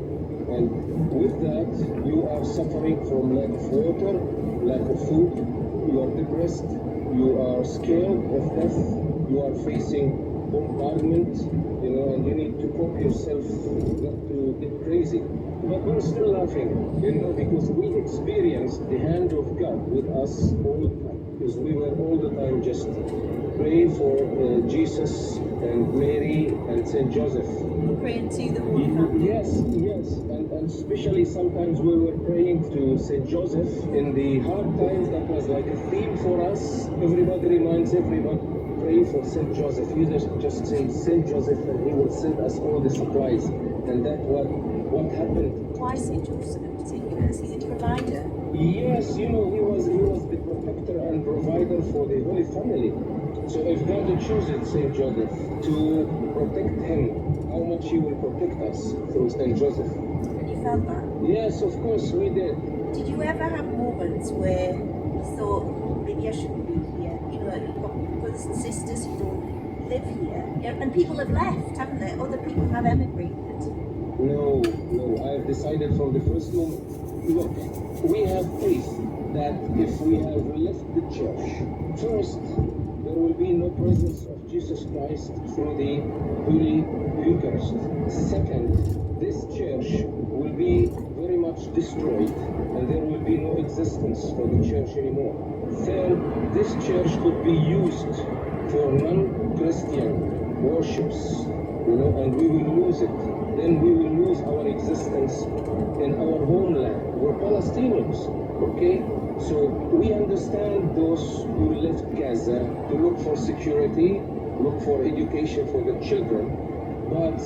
And with that, you are suffering from lack of water, lack of food, you are depressed, you are scared of death, you are facing bombardment, you know, and you need to cope yourself not to get crazy. But we're still laughing, you know, because we experienced the hand of God with us all the time. Because we were all the time just praying for Jesus and Mary and Saint Joseph. Praying to the Holy Family. Yes, and especially sometimes we were praying to Saint Joseph in the hard times. That was like a theme for us. Everybody reminds everybody, pray for Saint Joseph. You just say Saint Joseph and he will send us all the supplies. And that's what happened. Why Saint Joseph in particular? Is he the provider? Yes, you know, he was the protector and provider for the Holy Family. So if God chooses Saint Joseph to protect him, how much he will protect us through Saint Joseph. And you felt that? Yes, of course we did. Did you ever have moments where you thought, maybe I shouldn't be here? You know, you've got brothers and sisters who don't live here. And people have left, haven't they? Other people have emigrated. No, I have decided from the first moment. Look, we have faith that if we have left the church, first, there will be no presence of Jesus Christ through the Holy Eucharist. Second, this church will be very much destroyed and there will be no existence for the church anymore. Third, this church could be used for non-Christian worships, you know, and we will lose it. Then we will lose our existence in our homeland. We're Palestinians, okay? So we understand those who left Gaza to look for security, look for education for the children. But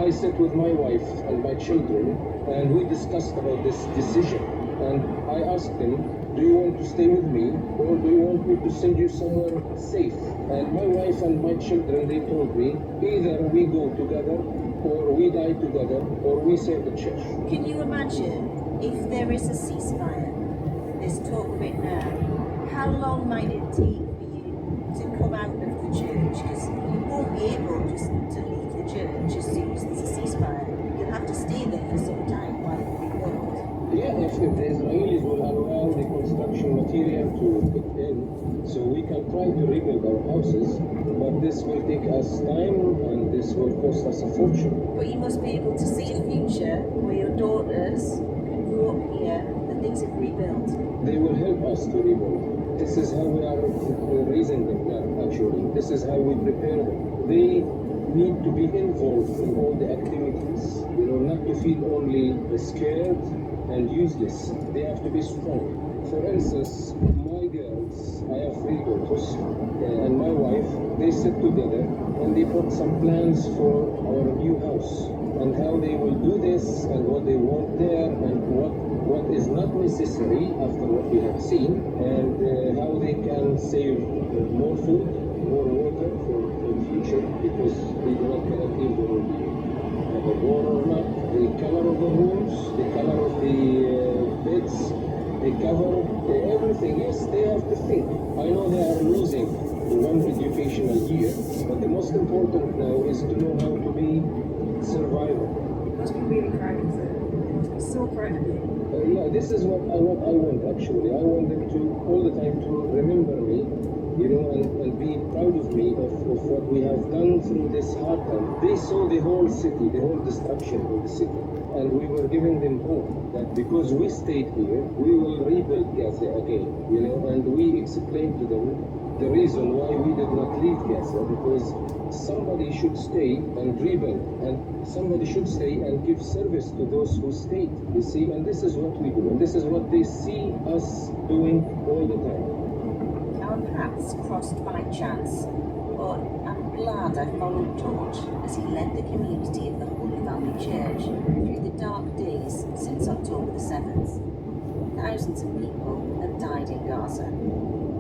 I sat with my wife and my children and we discussed about this decision. And I asked them, do you want to stay with me or do you want me to send you somewhere safe? And my wife and my children, they told me, either we go together or we die together or we save the church. Can you imagine if there is a ceasefire? There's talk of it now. How long might it take for you to come out of the church? Because you won't be able just to leave the church as soon as there's a ceasefire. You'll have to stay there for some time while it rebuilds. Yeah, if the Israelis will allow the construction material to get in, so we can try to rebuild our houses, but this will take us time and this will cost us a fortune. But you must be able to see a future where your daughters can grow up here and things have rebuilt. They will help us to rebuild. This is how we are raising them now, actually. This is how we prepare them. They need to be involved in all the activities, you know, not to feel only scared and useless. They have to be strong. For instance, my girls, I have 3 daughters, and my wife, they sit together and they put some plans for our new house and how they will do this and what they want there and what is not necessary after what we have seen and how they can save more food, more water for the future, because we do not guarantee there will be a war or not. The color of the rooms, the color of the beds, the cover, everything. Yes, they have to think. I know they are losing one educational year, but the most important now is to know how to be survival. You must be really proud of them. You must be so proud of you. Yeah, this is what I want actually. I want them to all the time to remember me, you know, and be proud of me, of what we have done through this hard time. They saw the whole city, the whole destruction of the city, and we were giving them hope that because we stayed here, we will rebuild Gaza again, you know, and we explained to them the reason why we did not leave Gaza, because somebody should stay and rebuild, and somebody should stay and give service to those who stayed, you see, and this is what we do, and this is what they see us doing all the time. Our paths crossed by chance, but I'm glad I followed George as he led the community of the Holy Family Church through the dark days since October the 7th. Thousands of people have died in Gaza.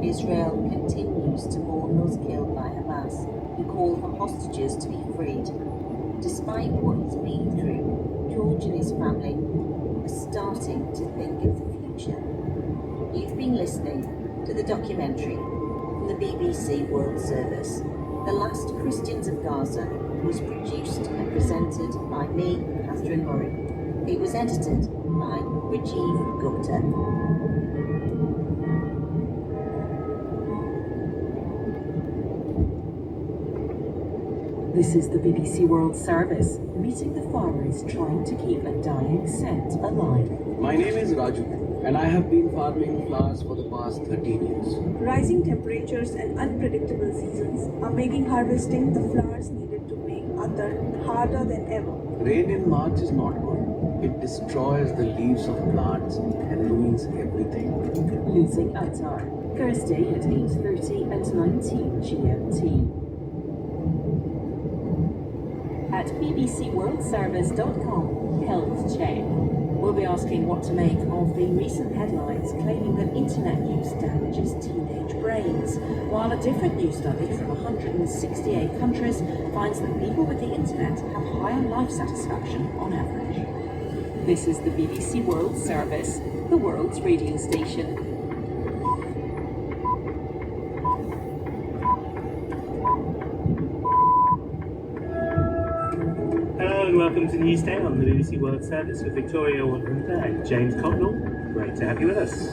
Israel continues to mourn those killed by Hamas, who call for hostages to be freed. Despite what he's been through, George and his family are starting to think of the future. You've been listening to the documentary from the BBC World Service. The Last Christians of Gaza was produced and presented by me, Catherine Murray. It was edited by Rajiv Gupta. This is the BBC World Service, meeting the farmers trying to keep a dying scent alive. My name is Raju, and I have been farming flowers for the past 13 years. Rising temperatures and unpredictable seasons are making harvesting the flowers needed to make Atar harder than ever. Rain in March is not good. It destroys the leaves of plants and ruins everything. Losing Atar, Thursday at 8:30 and 19 GMT. At bbcworldservice.com, Health Check. We'll be asking what to make of the recent headlines claiming that internet use damages teenage brains, while a different new study from 168 countries finds that people with the internet have higher life satisfaction on average. This is the BBC World Service, the world's radio station. And welcome to Newsday on the BBC World Service with Victoria Wandrinda and James Cocknell. Great to have you with us.